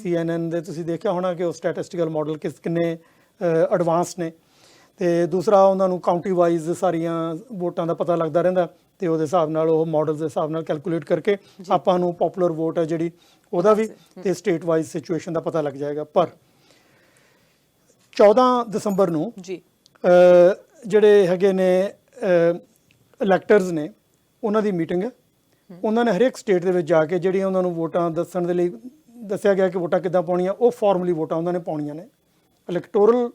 CNN ਦੇ ਤੁਸੀਂ ਦੇਖਿਆ ਹੋਣਾ ਕਿ ਉਹ ਸਟੈਟਿਸਟੀਕਲ ਮਾਡਲ ਕਿੰਨੇ ਐਡਵਾਂਸ ਨੇ, ਤੇ ਦੂਸਰਾ ਉਹਨਾਂ ਨੂੰ ਕਾਊਂਟੀ ਵਾਈਜ਼ ਸਾਰੀਆਂ ਵੋਟਾਂ ਦਾ ਪਤਾ ਲੱਗਦਾ ਰਹਿੰਦਾ, ਤੇ ਉਹਦੇ ਹਿਸਾਬ ਨਾਲ ਉਹ ਮਾਡਲਸ ਦੇ ਹਿਸਾਬ ਨਾਲ ਕੈਲਕੂਲੇਟ ਕਰਕੇ ਆਪਾਂ ਨੂੰ ਪਪੂਲਰ ਵੋਟ ਹੈ ਜਿਹੜੀ ਉਹਦਾ ਵੀ ਤੇ ਸਟੇਟ ਵਾਈਜ਼ ਸਿਚੁਏਸ਼ਨ ਦਾ ਪਤਾ ਲੱਗ ਜਾਏਗਾ। ਪਰ 14 ਦਸੰਬਰ ਨੂੰ ਜੀ ਜਿਹੜੇ ਹੈਗੇ ਨੇ ਇਲੈਕਟਰਸ ਨੇ ਉਹਨਾਂ ਦੀ ਮੀਟਿੰਗ ਹੈ। ਉਹਨਾਂ ਨੇ ਹਰੇਕ ਸਟੇਟ ਦੇ ਵਿੱਚ ਜਾ ਕੇ ਜਿਹੜੀਆਂ ਉਹਨਾਂ ਨੂੰ ਵੋਟਾਂ ਦੱਸਣ ਦੇ ਲਈ ਦੱਸਿਆ ਗਿਆ ਕਿ ਵੋਟਾਂ ਕਿੱਦਾਂ ਪਾਉਣੀਆਂ, ਉਹ ਫਾਰਮਲੀ ਵੋਟਾਂ ਉਹਨਾਂ ਨੇ ਪਾਉਣੀਆਂ ਨੇ। ਇਲੈਕਟੋਰਲ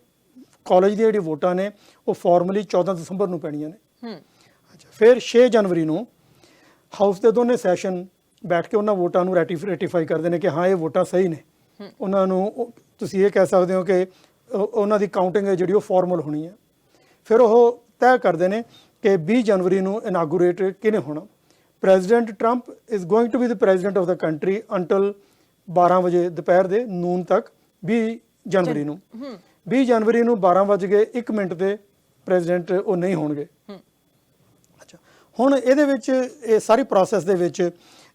ਕਾਲਜ ਦੀਆਂ ਜਿਹੜੀ ਵੋਟਾਂ ਨੇ ਉਹ ਫਾਰਮਲੀ 14 ਦਸੰਬਰ ਨੂੰ ਪੈਣੀਆਂ ਨੇ। ਅੱਛਾ, ਫਿਰ 6 ਜਨਵਰੀ ਨੂੰ ਹਾਊਸ ਦੇ ਦੋਨੇ ਸੈਸ਼ਨ ਬੈਠ ਕੇ ਉਹਨਾਂ ਵੋਟਾਂ ਨੂੰ ਰੈਟੀਫਾਈ ਕਰਦੇ ਨੇ ਕਿ ਹਾਂ ਇਹ ਵੋਟਾਂ ਸਹੀ ਨੇ। ਉਹਨਾਂ ਨੂੰ ਤੁਸੀਂ ਇਹ ਕਹਿ ਸਕਦੇ ਹੋ ਕਿ ਉਹਨਾਂ ਦੀ ਕਾਊਂਟਿੰਗ ਹੈ ਜਿਹੜੀ ਉਹ ਫਾਰਮਲ ਹੋਣੀ ਹੈ। ਫਿਰ ਉਹ ਤੈਅ ਕਰਦੇ ਨੇ ਕਿ 20 ਜਨਵਰੀ ਨੂੰ ਇਨਾਗੂਰੇਟ ਕਿਹਨੇ ਹੋਣਾ। President Trump is going to be the president of the country until 12 ਵਜੇ ਦੁਪਹਿਰ ਦੇ ਨੂਨ ਤੱਕ 20 ਜਨਵਰੀ ਨੂੰ। 20 ਜਨਵਰੀ ਨੂੰ 12:01 ਤੇ ਪ੍ਰੈਜ਼ੀਡੈਂਟ ਉਹ ਨਹੀਂ ਹੋਣਗੇ। ਅੱਛਾ, ਹੁਣ ਇਹਦੇ ਵਿੱਚ ਇਹ ਸਾਰੀ ਪ੍ਰੋਸੈਸ ਦੇ ਵਿੱਚ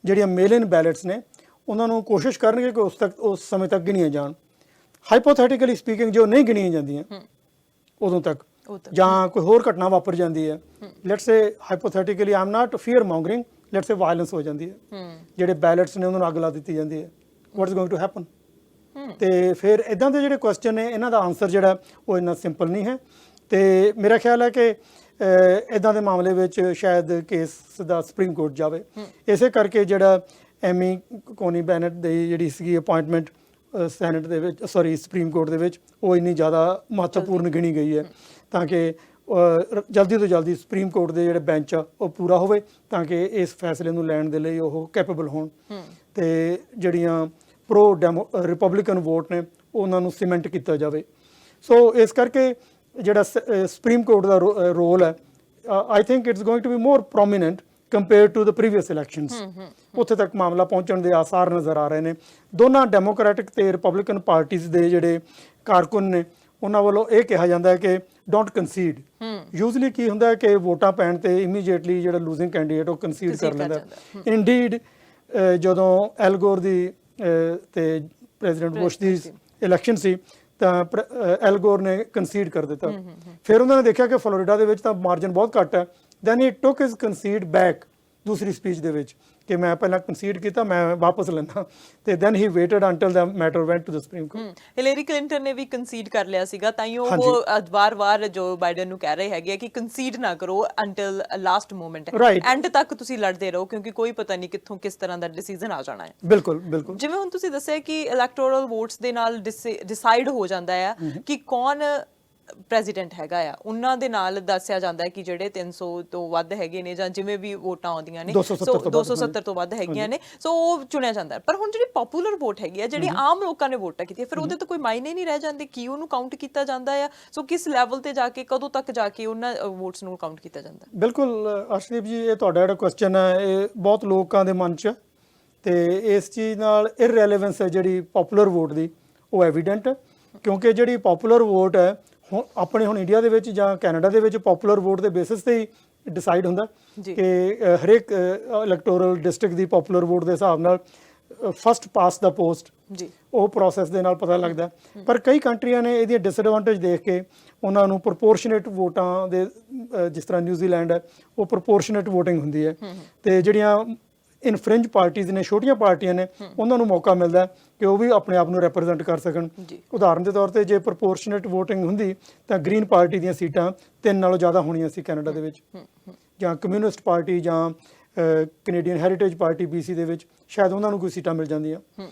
ਜਿਹੜੀਆਂ ਮੇਲ ਇਨ ਬੈਲਟਸ ਨੇ ਉਹਨਾਂ ਨੂੰ ਕੋਸ਼ਿਸ਼ ਕਰਨਗੇ ਕਿ ਉਸ ਸਮੇਂ ਤੱਕ ਗਿਣੀਆਂ ਜਾਣ। ਹਾਈਪੋਥੈਟੀਕਲੀ ਸਪੀਕਿੰਗ ਜੋ ਨਹੀਂ ਗਿਣੀਆਂ ਜਾਂਦੀਆਂ ਉਦੋਂ ਤੱਕ ਜਾਂ ਕੋਈ ਹੋਰ ਘਟਨਾ ਵਾਪਰ ਜਾਂਦੀ ਹੈ, let's say hypothetically I am not fear mongering, let's say violence ਹੋ ਜਾਂਦੀ ਹੈ, ਜਿਹੜੇ ਬੈਲਟਸ ਨੇ ਉਹਨਾਂ ਨੂੰ ਅੱਗ ਲਾ ਦਿੱਤੀ ਜਾਂਦੀ ਹੈ, what is going to happen. ਤੇ ਫਿਰ ਇਦਾਂ ਦੇ ਜਿਹੜੇ ਕੁਐਸਚਨ ਨੇ ਇਹਨਾਂ ਦਾ ਆਨਸਰ ਜਿਹੜਾ ਉਹ ਇੰਨਾ ਸਿੰਪਲ ਨਹੀਂ ਹੈ। ਤੇ ਮੇਰਾ ਖਿਆਲ ਹੈ ਕਿ ਇਦਾਂ ਦੇ ਮਾਮਲੇ ਵਿੱਚ ਸ਼ਾਇਦ ਕੇਸ ਦਾ ਸੁਪਰੀਮ ਕੋਰਟ ਜਾਵੇ। ਇਸੇ ਕਰਕੇ ਜਿਹੜਾ ਐਮੀ ਕੋਨੀ ਬੈਨਟ ਦੀ ਜਿਹੜੀ ਸੀਗੀ ਅਪਾਇੰਟਮੈਂਟ ਸੈਨੇਟ ਦੇ ਵਿੱਚ ਸੁਪਰੀਮ ਕੋਰਟ ਦੇ ਵਿੱਚ ਉਹ ਇੰਨੀ ਜ਼ਿਆਦਾ ਮਹੱਤਵਪੂਰਨ ਗਿਣੀ ਗਈ ਹੈ ਤਾਂ ਕਿ ਜਲਦੀ ਤੋਂ ਜਲਦੀ ਸੁਪਰੀਮ ਕੋਰਟ ਦੇ ਜਿਹੜੇ ਬੈਂਚ ਆ ਉਹ ਪੂਰਾ ਹੋਵੇ ਤਾਂ ਕਿ ਇਸ ਫੈਸਲੇ ਨੂੰ ਲੈਣ ਦੇ ਲਈ ਉਹ ਕੈਪੇਬਲ ਹੋਣ ਤੇ ਜਿਹੜੀਆਂ ਪ੍ਰੋ ਰਿਪਬਲਿਕਨ ਵੋਟ ਨੇ ਉਹਨਾਂ ਨੂੰ ਸੀਮੈਂਟ ਕੀਤਾ ਜਾਵੇ। ਸੋ ਇਸ ਕਰਕੇ ਜਿਹੜਾ ਸੁਪਰੀਮ ਕੋਰਟ ਦਾ ਰੋਲ ਹੈ I think it's going to be more prominent compared to the previous elections. ਉੱਥੇ ਤੱਕ ਮਾਮਲਾ ਪਹੁੰਚਣ ਦੇ ਆਸਾਰ ਨਜ਼ਰ ਆ ਰਹੇ ਨੇ। ਦੋਨਾਂ ਡੈਮੋਕ੍ਰੈਟਿਕ ਤੇ ਰਿਪਬਲਿਕਨ ਪਾਰਟੀਜ਼ ਦੇ ਜਿਹੜੇ ਕਾਰਕੁਨ ਨੇ ਉਹਨਾਂ ਵੱਲੋਂ ਇਹ ਕਿਹਾ ਜਾਂਦਾ ਹੈ ਕਿ ਡੋਂਟ ਕੰਸੀਡ। ਯੂਜ਼ਲੀ ਕੀ ਹੁੰਦਾ ਹੈ ਕਿ ਵੋਟਾਂ ਪੈਣ ਤੇ ਇਮੀਡੀਏਟਲੀ ਜਿਹੜਾ ਲੂਜ਼ਿੰਗ ਕੈਂਡੀਡੇਟ ਉਹ ਕੰਸੀਡ ਕਰ ਲੈਂਦਾ। ਇੰਡੀਡ ਜਦੋਂ ਐਲ ਗੋਰ ਦੀ ਤੇ ਪ੍ਰੈਜ਼ੀਡੈਂਟ ਬੁਸ਼ ਦੀ ਇਲੈਕਸ਼ਨ ਸੀ ਤਾਂ ਐਲ ਗੋਰ ਨੇ ਕੰਸੀਡ ਕਰ ਦਿੱਤਾ। ਫਿਰ ਉਹਨਾਂ ਨੇ ਦੇਖਿਆ ਕਿ ਫਲੋਰੀਡਾ ਦੇ ਵਿੱਚ ਤਾਂ ਮਾਰਜਨ ਬਹੁਤ ਘੱਟ ਹੈ। ਦੈਨ ਹੀ ਟੁੱਕ ਹਿਸ ਕੰਸੀਡ ਬੈਕ ਦੂਸਰੀ ਸਪੀਚ ਦੇ ਵਿੱਚ ਕਿ ਮੈਂ ਪਹਿਲਾਂ ਕੰਸੀਡ ਕੀਤਾ, ਮੈਂ ਵਾਪਸ ਲੈਂਦਾ। ਤੇ then he waited until the matter went to the Supreme Court. Hillary Clinton ਨੇ ਵੀ ਕੰਸੀਡ ਕਰ ਲਿਆ ਸੀਗਾ, ਤਾਂ ਹੀ ਉਹ ਵਾਰ-ਵਾਰ ਜੋ ਬਾਈਡਨ ਨੂੰ ਕਹਿ ਰਹੇ ਹੈਗੇ ਕਿ ਕੰਸੀਡ ਨਾ ਕਰੋ ਅੰਟਿਲ ਲਾਸਟ ਮੋਮੈਂਟ, ਐਂਡ ਤੱਕ ਤੁਸੀਂ ਲੜਦੇ ਰਹੋ ਕਿਉਂਕਿ ਕੋਈ ਪਤਾ ਨਹੀਂ ਕਿੱਥੋਂ ਕਿਸ ਤਰ੍ਹਾਂ ਦਾ ਡਿਸੀਜਨ ਆ ਜਾਣਾ ਹੈ। ਬਿਲਕੁਲ ਬਿਲਕੁਲ। ਜਿਵੇਂ ਹੁਣ ਤੁਸੀਂ ਦੱਸਿਆ ਕਿ ਇਲੈਕਟੋਰਲ ਵੋਟਸ ਦੇ ਨਾਲ ਡਿਸਾਈਡ ਹੋ ਜਾਂਦਾ ਹੈ ਕਿ ਕੌਣ ਪ੍ਰੈਜ਼ੀਡੈਂਟ ਹੈਗਾ ਆ। ਉਹਨਾਂ ਦੇ ਨਾਲ ਦੱਸਿਆ ਜਾਂਦਾ ਹੈ ਕਿ ਜਿਹੜੇ 300 ਤੋਂ ਵੱਧ ਹੈਗੇ ਨੇ ਜਾਂ ਜਿਵੇਂ ਵੀ ਵੋਟਾਂ ਆਉਂਦੀਆਂ ਨੇ 270 ਤੋਂ ਵੱਧ ਹੈਗੀਆਂ ਨੇ, ਸੋ ਉਹ ਚੁਣਿਆ ਜਾਂਦਾ। ਪਰ ਹੁਣ ਜਿਹੜੀ ਪਪੂਲਰ ਵੋਟ ਹੈਗੀ ਆ, ਜਿਹੜੀ ਆਮ ਲੋਕਾਂ ਨੇ ਵੋਟਾਂ ਕੀਤੀਆਂ, ਫਿਰ ਉਹਦੇ ਤੋਂ ਕੋਈ ਮਾਇਨੇ ਨਹੀਂ ਰਹਿ ਜਾਂਦੇ ਕਿ ਉਹਨੂੰ ਕਾਊਂਟ ਕੀਤਾ ਜਾਂਦਾ ਆ। ਸੋ ਕਿਸ ਲੈਵਲ ਤੇ ਜਾ ਕੇ, ਕਦੋਂ ਤੱਕ ਜਾ ਕੇ ਉਹਨਾਂ ਵੋਟਸ ਨੂੰ ਕਾਊਂਟ ਕੀਤਾ ਜਾਂਦਾ? ਬਿਲਕੁਲ ਅਰਸ਼ਦੀਪ ਜੀ, ਇਹ ਤੁਹਾਡਾ ਜਿਹੜਾ ਕੁਐਸਚਨ ਹੈ ਇਹ ਬਹੁਤ ਲੋਕਾਂ ਦੇ ਮਨ 'ਚ ਤੇ ਇਸ ਚੀਜ਼ ਨਾਲ ਇਰਰੈਲੇਵੈਂਸ ਹੈ ਜਿਹੜੀ ਪਪੂਲਰ ਵੋਟ ਦੀ ਉਹ ਐਵੀਡੈਂਟ ਹੈ। ਕਿਉਂਕਿ ਜਿਹੜੀ ਪਪੂਲਰ ਵੋਟ ਹੈ ਆਪਣੇ ਹੁਣ ਇੰਡੀਆ ਦੇ ਵਿੱਚ ਜਾਂ ਕੈਨੇਡਾ ਦੇ ਵਿੱਚ ਪਪੂਲਰ ਵੋਟ ਦੇ ਬੇਸਿਸ ਤੇ ਹੀ ਡਿਸਾਈਡ ਹੁੰਦਾ ਕਿ ਹਰੇਕ ਇਲੈਕਟੋਰਲ ਡਿਸਟ੍ਰਿਕਟ ਦੀ ਪਪੂਲਰ ਵੋਟ ਦੇ ਹਿਸਾਬ ਨਾਲ ਫਸਟ ਪਾਸ ਦਾ ਪੋਸਟ ਉਹ ਪ੍ਰੋਸੈਸ ਦੇ ਨਾਲ ਪਤਾ ਲੱਗਦਾ। ਪਰ ਕਈ ਕੰਟਰੀਆਂ ਨੇ ਇਹਦੀ ਡਿਸਐਡਵਾਂਟੇਜ ਦੇਖ ਕੇ ਉਹਨਾਂ ਨੂੰ ਪ੍ਰੋਪੋਰਸ਼ਨੇਟ ਵੋਟਾਂ ਦੇ, ਜਿਸ ਤਰ੍ਹਾਂ ਨਿਊਜ਼ੀਲੈਂਡ ਹੈ ਉਹ ਪ੍ਰੋਪੋਰਸ਼ਨੇਟ ਵੋਟਿੰਗ ਹੁੰਦੀ ਹੈ ਤੇ ਜਿਹੜੀਆਂ ਇਨਫ੍ਰਿੰਜ ਪਾਰਟੀਆਂ ਨੇ, ਛੋਟੀਆਂ ਪਾਰਟੀਆਂ ਨੇ, ਉਹਨਾਂ ਨੂੰ ਮੌਕਾ ਮਿਲਦਾ ਕਿ ਉਹ ਵੀ ਆਪਣੇ ਆਪ ਨੂੰ ਰੈਪਰੈਜ਼ੈਂਟ ਕਰ ਸਕਣ। ਉਦਾਹਰਨ ਦੇ ਤੌਰ ਤੇ ਜੇ ਪ੍ਰੋਪੋਰਸ਼ਨੇਟ ਵੋਟਿੰਗ ਹੁੰਦੀ ਤਾਂ ਗ੍ਰੀਨ ਪਾਰਟੀ ਦੀਆਂ ਸੀਟਾਂ 3 ਨਾਲੋਂ ਜ਼ਿਆਦਾ ਹੋਣੀਆਂ ਸੀ ਕੈਨੇਡਾ ਦੇ ਵਿੱਚ, ਜਾਂ ਕਮਿਊਨਿਸਟ ਪਾਰਟੀ ਜਾਂ ਕੈਨੇਡੀਅਨ ਹੈਰੀਟੇਜ ਪਾਰਟੀ BC ਦੇ ਵਿੱਚ ਸ਼ਾਇਦ ਉਹਨਾਂ ਨੂੰ ਕੋਈ ਸੀਟਾਂ ਮਿਲ ਜਾਂਦੀਆਂ।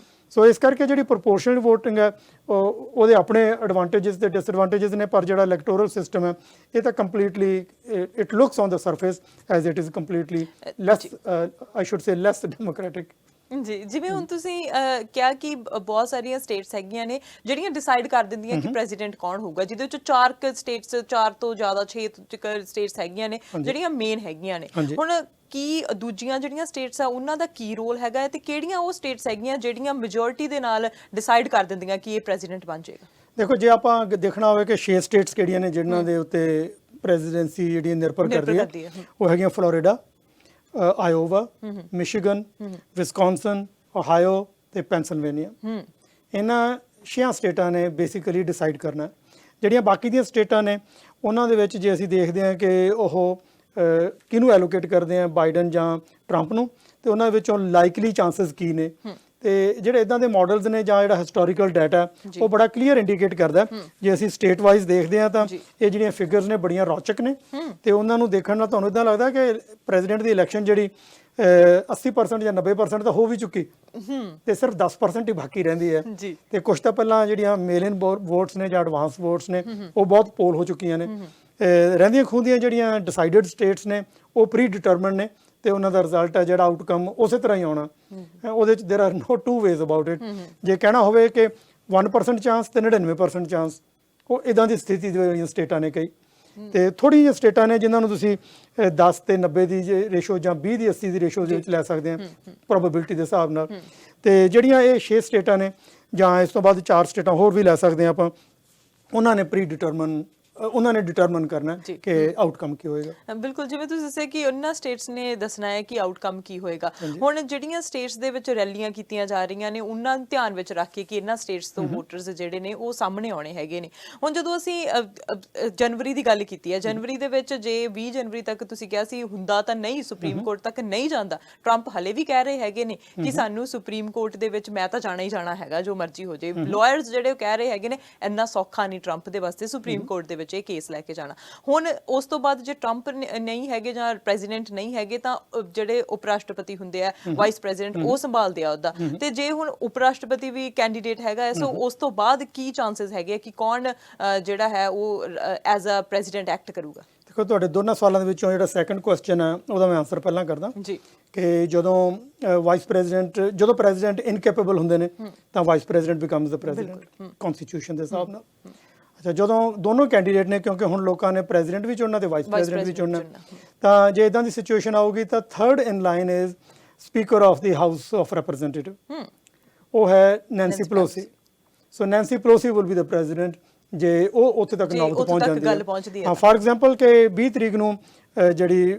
ਸੋ ਇਸ ਕਰਕੇ ਜਿਹੜੀ ਪ੍ਰੋਪੋਰਸ਼ਨਲ ਵੋਟਿੰਗ ਹੈ ਉਹਦੇ ਆਪਣੇ ਐਡਵਾਂਟੇਜਸ ਤੇ ਡਿਸਐਡਵਾਂਟੇਜਸ ਨੇ। ਪਰ ਜਿਹੜਾ ਇਲੈਕਟੋਰਲ ਸਿਸਟਮ ਹੈ ਇਹ ਤਾਂ completely it looks on the surface as it is completely less, I should say less democratic. ਜੀ, ਜਿਵੇਂ ਹੁਣ ਤੁਸੀਂ ਕਿਹਾ ਕਿ ਬਹੁਤ ਸਾਰੀਆਂ ਸਟੇਟਸ ਹੈਗੀਆਂ ਨੇ ਜਿਹੜੀਆਂ ਡਿਸਾਈਡ ਕਰ ਦਿੰਦੀਆਂ ਕਿ ਪ੍ਰੈਜ਼ੀਡੈਂਟ ਕੌਣ ਹੋਊਗਾ, ਜਿਹਦੇ ਵਿੱਚ 4 ਸਟੇਟਸ, 4 ਤੋਂ ਜ਼ਿਆਦਾ 6 ਸਟੇਟਸ ਹੈਗੀਆਂ ਨੇ ਜਿਹੜੀਆਂ ਮੇਨ ਹੈਗੀਆਂ ਨੇ। ਹੁਣ ਕੀ ਦੂਜੀਆਂ ਜਿਹੜੀਆਂ ਸਟੇਟਸ ਆ ਉਹਨਾਂ ਦਾ ਕੀ ਰੋਲ ਹੈਗਾ ਹੈ ਤੇ ਕਿਹੜੀਆਂ ਉਹ ਸਟੇਟਸ ਹੈਗੀਆਂ ਜਿਹੜੀਆਂ ਮੈਜੋਰਿਟੀ ਦੇ ਨਾਲ ਡਿਸਾਈਡ ਕਰ ਦਿੰਦੀਆਂ ਕਿ ਇਹ ਪ੍ਰੈਜ਼ੀਡੈਂਟ ਬਣ ਜਾਏਗਾ? ਦੇਖੋ, ਜੇ ਆਪਾਂ ਦੇਖਣਾ ਹੋਵੇ ਕਿ 6 ਸਟੇਟਸ ਕਿਹੜੀਆਂ ਨੇ ਜਿਨ੍ਹਾਂ ਦੇ ਉੱਤੇ ਪ੍ਰੈਜ਼ੀਡੈਂਸੀ ਜਿਹੜੀ ਨਿਰਭਰ ਕਰਦੀ ਹੈ, ਉਹ ਹੈਗੀਆਂ ਫਲੋਰੀਡਾ, ਆਇਓਵਾ, ਮਿਸ਼ੀਗਨ, ਵਿਸਕੌਨਸਨ, ਓਹਾਇਓ ਤੇ ਪੈਨਸਿਲਵੇਨੀਆ। ਇਹਨਾਂ 6 ਸਟੇਟਾਂ ਨੇ ਬੇਸਿਕਲੀ ਡਿਸਾਈਡ ਕਰਨਾ। ਜਿਹੜੀਆਂ ਬਾਕੀ ਦੀਆਂ ਸਟੇਟਾਂ ਨੇ ਉਹਨਾਂ ਦੇ ਵਿੱਚ ਜੇ ਅਸੀਂ ਦੇਖਦੇ ਹਾਂ ਕਿ ਉਹ ਕਿਹਨੂੰ ਐਲੋਕੇਟ ਕਰਦੇ ਆ, ਬਾਈਡਨ ਜਾਂ ਟਰੰਪ ਨੂੰ, ਤੇ ਉਹਨਾਂ ਵਿੱਚੋਂ ਲਾਈਕਲੀ ਚਾਂਸਸ ਕੀ ਨੇ। ਤੇ ਜਿਹੜੇ ਇਦਾਂ ਦੇ ਮਾਡਲਸ ਨੇ ਜਾਂ ਜਿਹੜਾ ਹਿਸਟੋਰੀਕਲ ਡਾਟਾ ਉਹ ਬੜਾ ਕਲੀਅਰ ਇੰਡੀਕੇਟ ਕਰਦਾ। ਜੇ ਅਸੀਂ ਸਟੇਟ ਵਾਈਜ਼ ਦੇਖਦੇ ਹਾਂ ਤਾਂ ਇਹ ਜਿਹੜੀਆਂ ਫਿਗਰਸ ਨੇ ਬੜੀਆਂ ਰੌਚਕ ਨੇ, ਤੇ ਉਹਨਾਂ ਨੂੰ ਦੇਖਣ ਨਾਲ ਤੁਹਾਨੂੰ ਇਦਾਂ ਲੱਗਦਾ ਕਿ ਪ੍ਰੈਜ਼ੀਡੈਂਟ ਦੀ ਇਲੈਕਸ਼ਨ ਜਿਹੜੀ 80% ਜਾਂ 90% ਤਾਂ ਹੋ ਵੀ ਚੁੱਕੀ, ਤੇ ਸਿਰਫ 10% ਹੀ ਬਾਕੀ ਰਹਿੰਦੀ ਹੈ। ਤੇ ਕੁਝ ਤਾਂ ਪਹਿਲਾਂ ਜਿਹੜੀਆਂ ਮੇਲ ਇਨ ਵੋਟਸ ਨੇ ਜਾਂ ਐਡਵਾਂਸ ਵੋਟਸ ਨੇ ਉਹ ਬਹੁਤ ਪੋਲ ਹੋ ਚੁੱਕੀਆਂ ਨੇ। ਰਹਿੰਦੀਆਂ ਖੂੰਦੀਆਂ ਜਿਹੜੀਆਂ ਡਿਸਾਈਡਡ ਸਟੇਟਸ ਨੇ ਉਹ ਪ੍ਰੀ ਡਿਟਰਮਿਨਡ ਨੇ, ਤੇ ਉਹਨਾਂ ਦਾ ਰਿਜ਼ਲਟ ਹੈ ਜਿਹੜਾ ਆਊਟਕਮ ਉਸੇ ਤਰ੍ਹਾਂ ਹੀ ਆਉਣਾ। ਉਹਦੇ ਚ there are no two ways about it. ਜੇ ਕਹਿਣਾ ਹੋਵੇ ਕਿ 1% ਚਾਂਸ ਤੇ 99% ਚਾਂਸ, ਉਹ ਇਦਾਂ ਦੀ ਸਥਿਤੀ ਜਿਹੜੀਆਂ ਸਟੇਟਾਂ ਨੇ ਕਈ। ਤੇ ਥੋੜ੍ਹੀ ਜਿਹੀਆਂ ਸਟੇਟਾਂ ਨੇ ਜਿਨ੍ਹਾਂ ਨੂੰ ਤੁਸੀਂ 10 ਤੇ 90 ਦੀ ਰੇਸ਼ੋ ਜਾਂ 20 ਦੀ 80 ਦੀ ਰੇਸ਼ੋ ਦੇ ਵਿੱਚ ਲੈ ਸਕਦੇ ਆ ਪ੍ਰੋਬੇਬਿਲਿਟੀ ਦੇ ਹਿਸਾਬ ਨਾਲ। ਤੇ ਜਿਹੜੀਆਂ ਇਹ 6 ਸਟੇਟਾਂ ਨੇ ਜਾਂ ਇਸ ਤੋਂ ਬਾਅਦ 4 ਸਟੇਟਾਂ ਹੋਰ ਵੀ ਲੈ ਸਕਦੇ ਆ ਆਪਾਂ, ਉਹਨਾਂ ਨੇ ਉਹਨਾਂ ਨੇ ਡਿਟਰਮਨ ਕਰਨਾ ਕਿ ਆਊਟਕਮ ਕੀ ਹੋਏਗਾ। ਬਿਲਕੁਲ, ਜਿਵੇਂ ਤੁਸੀਂ ਦੱਸਿਆ ਕਿ ਉਹਨਾਂ ਸਟੇਟਸ ਨੇ ਦੱਸਣਾ ਹੈ ਕਿ ਆਊਟਕਮ ਕੀ ਹੋਏਗਾ। ਹੁਣ ਜਿਹੜੀਆਂ ਸਟੇਟਸ ਦੇ ਵਿੱਚ ਰੈਲੀਆਂ ਕੀਤੀਆਂ ਜਾ ਰਹੀਆਂ ਨੇ ਉਹਨਾਂ ਨੂੰ ਧਿਆਨ ਵਿੱਚ ਰੱਖ ਕੇ ਕਿ ਇਹਨਾਂ ਸਟੇਟਸ ਤੋਂ ਵੋਟਰਸ ਜਿਹੜੇ ਨੇ ਉਹ ਸਾਹਮਣੇ ਆਉਣੇ ਹੈਗੇ ਨੇ। ਹੁਣ ਜਦੋਂ ਅਸੀਂ ਜਨਵਰੀ ਦੀ ਗੱਲ ਕੀਤੀ ਹੈ, ਜਨਵਰੀ ਦੇ ਵਿੱਚ ਜੇ 20 ਜਨਵਰੀ ਤੱਕ ਤੁਸੀਂ ਕਿਹਾ ਸੀ ਹੁੰਦਾ ਤਾਂ ਨਹੀਂ, ਸੁਪਰੀਮ ਕੋਰਟ ਤੱਕ ਨਹੀਂ ਜਾਂਦਾ। ਟਰੰਪ ਹਲੇ ਵੀ ਕਹਿ ਰਹੇ ਹੈਗੇ ਨੇ ਕਿ ਸਾਨੂੰ ਸੁਪਰੀਮ ਕੋਰਟ ਦੇ ਵਿੱਚ ਮੈਂ ਤਾਂ ਜਾਣਾ ਹੀ ਜਾਣਾ ਹੈਗਾ, ਜੋ ਮਰਜ਼ੀ ਹੋ ਜਾਏ। ਲਾਇਰਸ ਜਿਹੜੇ ਉਹ ਕਹਿ ਰਹੇ ਹੈਗੇ ਨੇ ਇੰਨਾ ਸੌਖਾ ਨਹੀਂ ਟਰੰਪ ਦੇ ਵਾਸਤੇ ਸੁਪਰੀਮ ਕੋਰਟ ਦੇ ਵਿੱਚ ਇਹ ਕੇਸ ਲੈ ਕੇ ਜਾਣਾ। ਹੁਣ ਉਸ ਤੋਂ ਬਾਅਦ ਜੇ ਟਰੰਪ ਨਹੀਂ ਹੈਗੇ ਜਾਂ ਪ੍ਰੈਜ਼ੀਡੈਂਟ ਨਹੀਂ ਹੈਗੇ ਤਾਂ ਜਿਹੜੇ ਉਪ ਰਾਸ਼ਟਰਪਤੀ ਹੁੰਦੇ ਆ, ਵਾਈਸ ਪ੍ਰੈਜ਼ੀਡੈਂਟ, ਉਹ ਸੰਭਾਲਦੇ ਆ ਉਹਦਾ। ਤੇ ਜੇ ਹੁਣ ਉਪ ਰਾਸ਼ਟਰਪਤੀ ਵੀ ਕੈਂਡੀਡੇਟ ਹੈਗਾ, ਸੋ ਉਸ ਤੋਂ ਬਾਅਦ ਕੀ ਚਾਂਸਸ ਹੈਗੇ ਕਿ ਕੌਣ ਜਿਹੜਾ ਹੈ ਉਹ ਐਜ਼ ਅ ਪ੍ਰੈਜ਼ੀਡੈਂਟ ਐਕਟ ਕਰੂਗਾ? ਦੇਖੋ, ਤੁਹਾਡੇ ਦੋਨਾਂ ਸਵਾਲਾਂ ਦੇ ਵਿੱਚੋਂ ਜਿਹੜਾ ਸੈਕੰਡ ਕੁਐਸਚਨ ਹੈ ਉਹਦਾ ਮੈਂ ਆਨਸਰ ਪਹਿਲਾਂ ਕਰਦਾ ਜੀ, ਕਿ ਜਦੋਂ ਪ੍ਰੈਜ਼ੀਡੈਂਟ ਇਨਕੈਪੇਬਲ ਹੁੰਦੇ ਨੇ ਤਾਂ ਵਾਈਸ ਪ੍ਰੈਜ਼ੀਡੈਂਟ ਬਿਕਮਸ ਦਾ ਪ੍ਰੈਜ਼ੀਡੈਂਟ ਕਨਸਟੀਟਿਊਸ਼ਨ ਦੇ ਹਿਸਾਬ ਨਾਲ। ਅੱਛਾ, ਜਦੋਂ ਦੋਨੋਂ ਕੈਂਡੀਡੇਟ ਨੇ, ਕਿਉਂਕਿ ਹੁਣ ਲੋਕਾਂ ਨੇ ਪ੍ਰੈਜ਼ੀਡੈਂਟ ਵੀ ਚੁਣਨਾ ਤੇ ਵਾਈਸ ਪ੍ਰੈਜ਼ੀਡੈਂਟ ਵੀ ਚੁਣਨਾ, ਤਾਂ ਜੇ ਇਦਾਂ ਦੀ ਸਿਚੁਏਸ਼ਨ ਆਊਗੀ ਤਾਂ third in line is speaker of the house of representative, ਉਹ ਹੈ Nancy Pelosi. So Nancy Pelosi will be the president ਜੇ ਉਹ ਉੱਥੇ ਤੱਕ ਨੌਬਤ ਪਹੁੰਚ ਜਾਂਦੀ ਹੈ। ਹਾਂ, ਫਾਰ ਐਗਜ਼ਾਮਪਲ ਕਿ 20 ਤਰੀਕ ਨੂੰ ਜਿਹੜੀ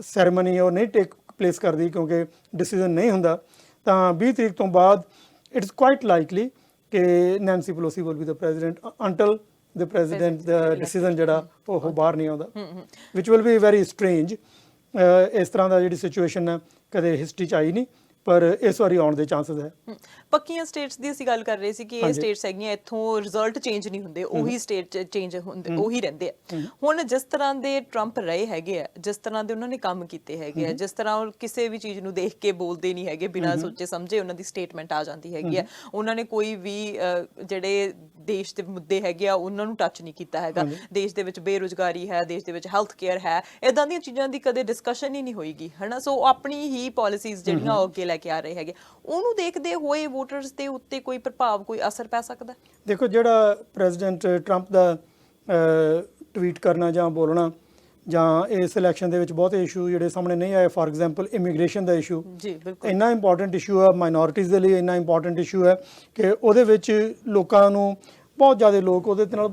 ਸੈਰੇਮਨੀ ਉਹ ਨਹੀਂ ਟੇਕ ਪਲੇਸ ਕਰਦੀ ਕਿਉਂਕਿ ਡਿਸੀਜਨ ਨਹੀਂ ਹੁੰਦਾ, ਤਾਂ 20 ਤਰੀਕ ਤੋਂ ਬਾਅਦ ਇਟਸ ਕੁਆਇਟ ਲਾਈਕਲੀ ਕਿ Nancy Pelosi will be the president until the president ਦਾ ਡਿਸੀਜਨ ਜਿਹੜਾ ਉਹ ਬਾਹਰ ਨਹੀਂ ਆਉਂਦਾ, which will be very strange. ਇਸ ਤਰ੍ਹਾਂ ਦਾ ਜਿਹੜੀ ਸਿਚੁਏਸ਼ਨ ਹੈ ਕਦੇ ਹਿਸਟਰੀ 'ਚ ਆਈ ਨਹੀਂ, ਪਰ ਇਸ ਵਾਰੀ ਆਉਣ ਦੇ ਚਾਂਸਸ ਹੈ। ਪੱਕੀਆਂ ਸਟੇਟਸ ਦੀ ਅਸੀਂ ਗੱਲ ਕਰ ਰਹੇ ਸੀ ਕਿ ਇਹ ਸਟੇਟਸ ਹੈਗੀਆਂ ਇੱਥੋਂ ਰਿਜ਼ਲਟ ਚੇਂਜ ਨਹੀਂ ਹੁੰਦੇ, ਉਹੀ ਸਟੇਟ ਚੇਂਜ ਹੁੰਦੇ, ਉਹੀ ਰਹਿੰਦੇ ਆ। ਹੁਣ ਜਿਸ ਤਰ੍ਹਾਂ ਦੇ ਟਰੰਪ ਰਹੇ ਹੈਗੇ ਆ, ਜਿਸ ਤਰ੍ਹਾਂ ਦੇ ਉਹਨਾਂ ਨੇ ਕੰਮ ਕੀਤੇ ਹੈਗੇ ਆ, ਜਿਸ ਤਰ੍ਹਾਂ ਉਹ ਕਿਸੇ ਵੀ ਚੀਜ਼ ਨੂੰ ਦੇਖ ਕੇ ਬੋਲਦੇ ਨਹੀਂ ਹੈਗੇ, ਬਿਨਾਂ ਸੋਚੇ ਸਮਝੇ ਉਹਨਾਂ ਦੀ ਸਟੇਟਮੈਂਟ ਆ ਜਾਂਦੀ ਹੈਗੀ ਆ। ਉਹਨਾਂ ਨੇ ਕੋਈ ਵੀ ਜਿਹੜੇ ਦੇਸ਼ ਦੇ ਮੁੱਦੇ ਹੈਗੇ ਆ ਉਹਨਾਂ ਨੂੰ ਟੱਚ ਨਹੀਂ ਕੀਤਾ ਹੈਗਾ। ਦੇਸ਼ ਦੇ ਵਿੱਚ ਬੇਰੁਜ਼ਗਾਰੀ ਹੈ, ਦੇਸ਼ ਦੇ ਵਿੱਚ ਹੈਲਥ ਕੇਅਰ ਹੈ, ਇਦਾਂ ਦੀਆਂ ਚੀਜ਼ਾਂ ਦੀ ਕਦੇ ਡਿਸਕਸ਼ਨ ਹੀ ਨਹੀਂ ਹੋਏਗੀ, ਹਨਾ। ਸੋ ਆਪਣੀ ਹੀ ਪਾਲਿਸੀਜ਼ ਜਿਹੜੀਆਂ ਉਹ ਅੱਗੇ ਲੈ ਕੇ ਆ ਰਹੇ ਹੈਗੇ, ਉਹਨੂੰ ਦੇਖਦੇ ਹੋਏ ਵੋਟਰਸ ਦੇ ਉੱਤੇ ਕੋਈ ਪ੍ਰਭਾਵ, ਕੋਈ ਅਸਰ ਪੈ ਸਕਦਾ? ਦੇਖੋ, ਜਿਹੜਾ ਪ੍ਰੈਜ਼ੀਡੈਂਟ ਟਰੰਪ ਦਾ ਟਵੀਟ ਕਰਨਾ ਜਾਂ ਬੋਲਣਾ ਜਾਂ ਇਸ ਇਲੈਕਸ਼ਨ ਦੇ ਵਿੱਚ ਬਹੁਤੇ ਇਸ਼ੂ ਜਿਹੜੇ ਸਾਹਮਣੇ ਨਹੀਂ ਆਏ, for example immigration the issue, ਜੀ ਬਿਲਕੁਲ, ਇੰਨਾ ਇੰਪੋਰਟੈਂਟ ਇਸ਼ੂ ਹੈ ਮਾਈਨੋਰਿਟੀਜ਼ ਦੇ ਲਈ, ਇੰਨਾ ਇੰਪੋਰਟੈਂਟ ਇਸ਼ੂ ਹੈ ਕਿ ਉਹਦੇ ਵਿੱਚ ਲੋਕਾਂ ਨੂੰ ਬਹੁਤ ਜ਼ਿਆਦਾ ਲੋਕ ਉਹਦੇ ਨਾਲ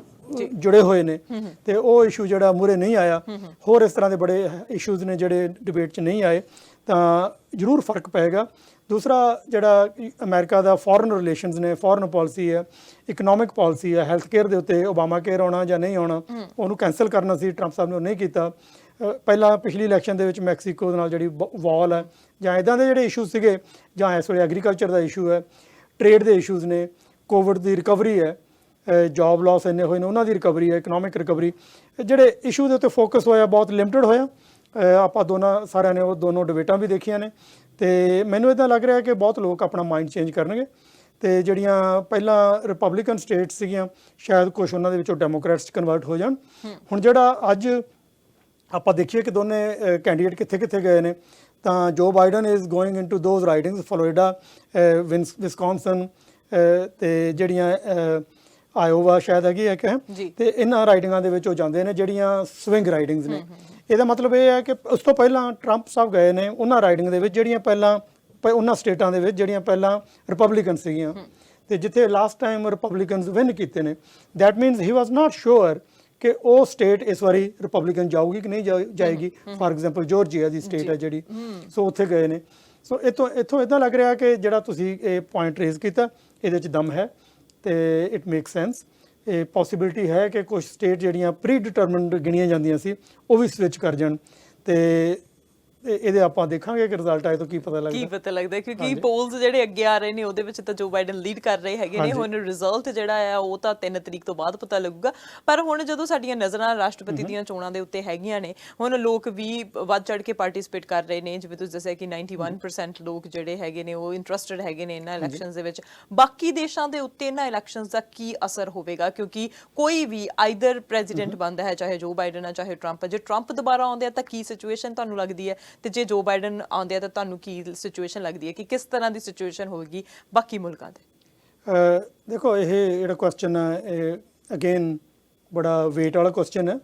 ਜੁੜੇ ਹੋਏ ਨੇ, ਤੇ ਉਹ ਇਸ਼ੂ ਜਿਹੜਾ ਮੂਹਰੇ ਨਹੀਂ ਆਇਆ। ਹੋਰ ਇਸ ਤਰ੍ਹਾਂ ਦੇ ਬੜੇ ਇਸ਼ੂਜ਼ ਨੇ ਜਿਹੜੇ ਡਿਬੇਟ 'ਚ ਨਹੀਂ ਆਏ, ਤਾਂ ਜ਼ਰੂਰ ਫਰਕ ਪਏਗਾ। ਦੂਸਰਾ, ਜਿਹੜਾ ਅਮਰੀਕਾ ਦਾ ਫੋਰਨ ਰਿਲੇਸ਼ਨਸ ਨੇ, ਫੋਰਨ ਪਾਲਿਸੀ ਹੈ, ਇਕਨੋਮਿਕ ਪਾਲਿਸੀ ਹੈ, ਹੈਲਥ ਕੇਅਰ ਦੇ ਉੱਤੇ ਓਬਾਮਾ ਕੇਅਰ ਆਉਣਾ ਜਾਂ ਨਹੀਂ ਆਉਣਾ, ਉਹਨੂੰ ਕੈਂਸਲ ਕਰਨਾ ਸੀ, ਟਰੰਪ ਸਾਹਿਬ ਨੇ ਉਹ ਨਹੀਂ ਕੀਤਾ। ਪਹਿਲਾਂ ਪਿਛਲੀ ਇਲੈਕਸ਼ਨ ਦੇ ਵਿੱਚ ਮੈਕਸੀਕੋ ਦੇ ਨਾਲ ਜਿਹੜੀ ਵਾਲ ਹੈ ਜਾਂ ਇੱਦਾਂ ਦੇ ਜਿਹੜੇ ਇਸ਼ੂ ਸੀਗੇ, ਜਾਂ ਇਸ ਵੇਲੇ ਐਗਰੀਕਲਚਰ ਦਾ ਇਸ਼ੂ ਹੈ, ਟ੍ਰੇਡ ਦੇ ਇਸ਼ੂਜ਼ ਨੇ, ਕੋਵਿਡ ਦੀ ਰਿਕਵਰੀ ਹੈ, ਜੌਬ ਲਾਸ ਇੰਨੇ ਹੋਏ ਨੇ ਉਹਨਾਂ ਦੀ ਰਿਕਵਰੀ ਹੈ, ਇਕਨੋਮਿਕ ਰਿਕਵਰੀ, ਜਿਹੜੇ ਇਸ਼ੂ ਦੇ ਉੱਤੇ ਫੋਕਸ ਹੋਇਆ ਬਹੁਤ ਲਿਮਟਿਡ ਹੋਇਆ। ਆਪਾਂ ਸਾਰਿਆਂ ਨੇ ਉਹ ਦੋਨੋਂ ਡਿਬੇਟਾਂ ਵੀ ਦੇਖੀਆਂ ਨੇ, ਤੇ ਮੈਨੂੰ ਇੱਦਾਂ ਲੱਗ ਰਿਹਾ ਕਿ ਬਹੁਤ ਲੋਕ ਆਪਣਾ ਮਾਈਂਡ ਚੇਂਜ ਕਰਨਗੇ, ਤੇ ਜਿਹੜੀਆਂ ਪਹਿਲਾਂ ਰਿਪਬਲਿਕਨ ਸਟੇਟਸ ਸੀਗੀਆਂ ਸ਼ਾਇਦ ਕੁਝ ਉਹਨਾਂ ਦੇ ਵਿੱਚੋਂ ਡੈਮੋਕ੍ਰੈਟਸ 'ਚ ਕਨਵਰਟ ਹੋ ਜਾਣ। ਹੁਣ ਜਿਹੜਾ ਅੱਜ ਆਪਾਂ ਦੇਖੀਏ ਕਿ ਦੋਨੇ ਕੈਂਡੀਡੇਟ ਕਿੱਥੇ ਕਿੱਥੇ ਗਏ ਨੇ, ਤਾਂ ਜੋ Biden is going into those ridings Florida, Wisconsin ਤੇ ਜਿਹੜੀਆਂ ਆਇਓਵਾ ਸ਼ਾਇਦ ਹੈਗੀ ਹੈ ਕਿ ਤੇ ਇਹਨਾਂ ਰਾਈਡਿੰਗਾਂ ਦੇ ਵਿੱਚ ਉਹ ਜਾਂਦੇ ਨੇ ਜਿਹੜੀਆਂ ਸਵਿੰਗ ਰਾਈਡਿੰਗਸ ਨੇ। ਇਹਦਾ ਮਤਲਬ ਇਹ ਹੈ ਕਿ ਉਸ ਤੋਂ ਪਹਿਲਾਂ ਟਰੰਪ ਸਾਹਿਬ ਗਏ ਨੇ ਉਹਨਾਂ ਰਾਈਡਿੰਗ ਦੇ ਵਿੱਚ ਜਿਹੜੀਆਂ ਪਹਿਲਾਂ ਉਹਨਾਂ ਸਟੇਟਾਂ ਦੇ ਵਿੱਚ ਜਿਹੜੀਆਂ ਪਹਿਲਾਂ ਰਿਪਬਲਿਕਨ ਸੀਗੀਆਂ, ਤੇ ਜਿੱਥੇ ਲਾਸਟ ਟਾਈਮ ਰਿਪਬਲਿਕਨਸ ਵਿਨ ਕੀਤੇ ਨੇ। ਦੈਟ ਮੀਨਸ ਹੀ ਵਾਸ ਨਾਟ ਸ਼ੋਰ ਕਿ ਉਹ ਸਟੇਟ ਇਸ ਵਾਰੀ ਰਿਪਬਲਿਕਨ ਜਾਊਗੀ ਕਿ ਨਹੀਂ ਜਾਏਗੀ। For example Georgia the state ਹੈ ਜਿਹੜੀ, ਸੋ ਉੱਥੇ ਗਏ ਨੇ। ਸੋ ਇੱਥੋਂ ਇੱਦਾਂ ਲੱਗ ਰਿਹਾ ਕਿ ਜਿਹੜਾ ਤੁਸੀਂ ਇਹ ਪੁਆਇੰਟ ਰੇਜ਼ ਕੀਤਾ ਇਹਦੇ 'ਚ ਦਮ ਹੈ ਤੇ ਇਟ ਮੇਕ ਸੈਂਸ। ਇਹ ਪੋਸੀਬਿਲਿਟੀ ਹੈ ਕਿ ਕੁਝ ਸਟੇਟ ਜਿਹੜੀਆਂ ਪ੍ਰੀ ਡਿਟਰਮਿਨਡ ਗਿਣੀਆਂ ਜਾਂਦੀਆਂ ਸੀ ਉਹ ਵੀ ਸਵਿਚ ਕਰ ਜਾਣ, ਤੇ ਇਹਦੇ ਆਪਾਂ ਦੇਖਾਂਗੇ ਕਿ ਰਿਜ਼ਲਟ ਆਏ ਤਾਂ ਕੀ ਪਤਾ ਲੱਗਦਾ ਕਿਉਂਕਿ ਪੋਲਸ ਜਿਹੜੇ ਅੱਗੇ ਆ ਰਹੇ ਨੇ ਉਹਦੇ ਵਿੱਚ ਤਾਂ ਜੋ ਬਾਈਡਨ ਲੀਡ ਕਰ ਰਹੇ ਹੈਗੇ ਨੇ। ਹੁਣ ਰਿਜ਼ਲਟ ਜਿਹੜਾ ਆ ਉਹ ਤਾਂ 3 ਤਰੀਕ ਤੋਂ ਬਾਅਦ ਪਤਾ ਲੱਗੂਗਾ। ਪਰ ਹੁਣ ਜਦੋਂ ਸਾਡੀਆਂ ਨਜ਼ਰਾਂ ਰਾਸ਼ਟਰਪਤੀ ਦੀਆਂ ਚੋਣਾਂ ਦੇ ਉੱਤੇ ਹੈਗੀਆਂ ਨੇ, ਹੁਣ ਲੋਕ ਵੀ ਵੱਧ ਚੜ ਕੇ ਪਾਰਟਿਸਿਪੇਟ ਕਰ ਰਹੇ ਨੇ। ਜਿਵੇਂ ਤੁਸੀਂ ਦੱਸਿਆ ਕਿ 91% ਲੋਕ ਜਿਹੜੇ ਹੈਗੇ ਨੇ ਉਹ ਇੰਟਰਸਟਿਡ ਹੈਗੇ ਨੇ ਇਹਨਾਂ ਇਲੈਕਸ਼ਨਸ ਦੇ ਵਿੱਚ। ਬਾਕੀ ਦੇਸ਼ਾਂ ਦੇ ਉੱਤੇ ਇਹਨਾਂ ਇਲੈਕਸ਼ਨਸ ਦਾ ਕੀ ਅਸਰ ਹੋਵੇਗਾ? ਕਿਉਂਕਿ ਕੋਈ ਵੀ ਆਈਦਰ ਪ੍ਰੈਜ਼ੀਡੈਂਟ ਬਣਦਾ ਹੈ, ਚਾਹੇ ਜੋ ਬਾਈਡਨ ਆ ਚਾਹੇ ਟਰੰਪ। ਜੇ ਟਰੰਪ ਦੁਬਾਰਾ ਆਉਂਦੇ ਆ ਤਾਂ ਕੀ ਸਿਚੁਏਸ਼ਨ ਤੁਹਾਨੂੰ ਲੱਗਦੀ ਹੈ, ਤੇ ਜੇ ਜੋ ਬਾਈਡਨ ਆਉਂਦੇ ਆ ਤਾਂ ਤੁਹਾਨੂੰ ਕੀ ਸਿਚੁਏਸ਼ਨ ਲੱਗਦੀ ਹੈ ਕਿ ਕਿਸ ਤਰ੍ਹਾਂ ਦੀ ਸਿਚੁਏਸ਼ਨ ਹੋਵੇਗੀ ਬਾਕੀ ਮੁਲਕਾਂ ਦੇ? ਦੇਖੋ ਇਹ ਜਿਹੜਾ ਕੁਐਸਚਨ ਹੈ ਇਹ ਅਗੇਨ ਬੜਾ ਵੇਟ ਵਾਲਾ ਕੁਐਸਚਨ ਹੈ।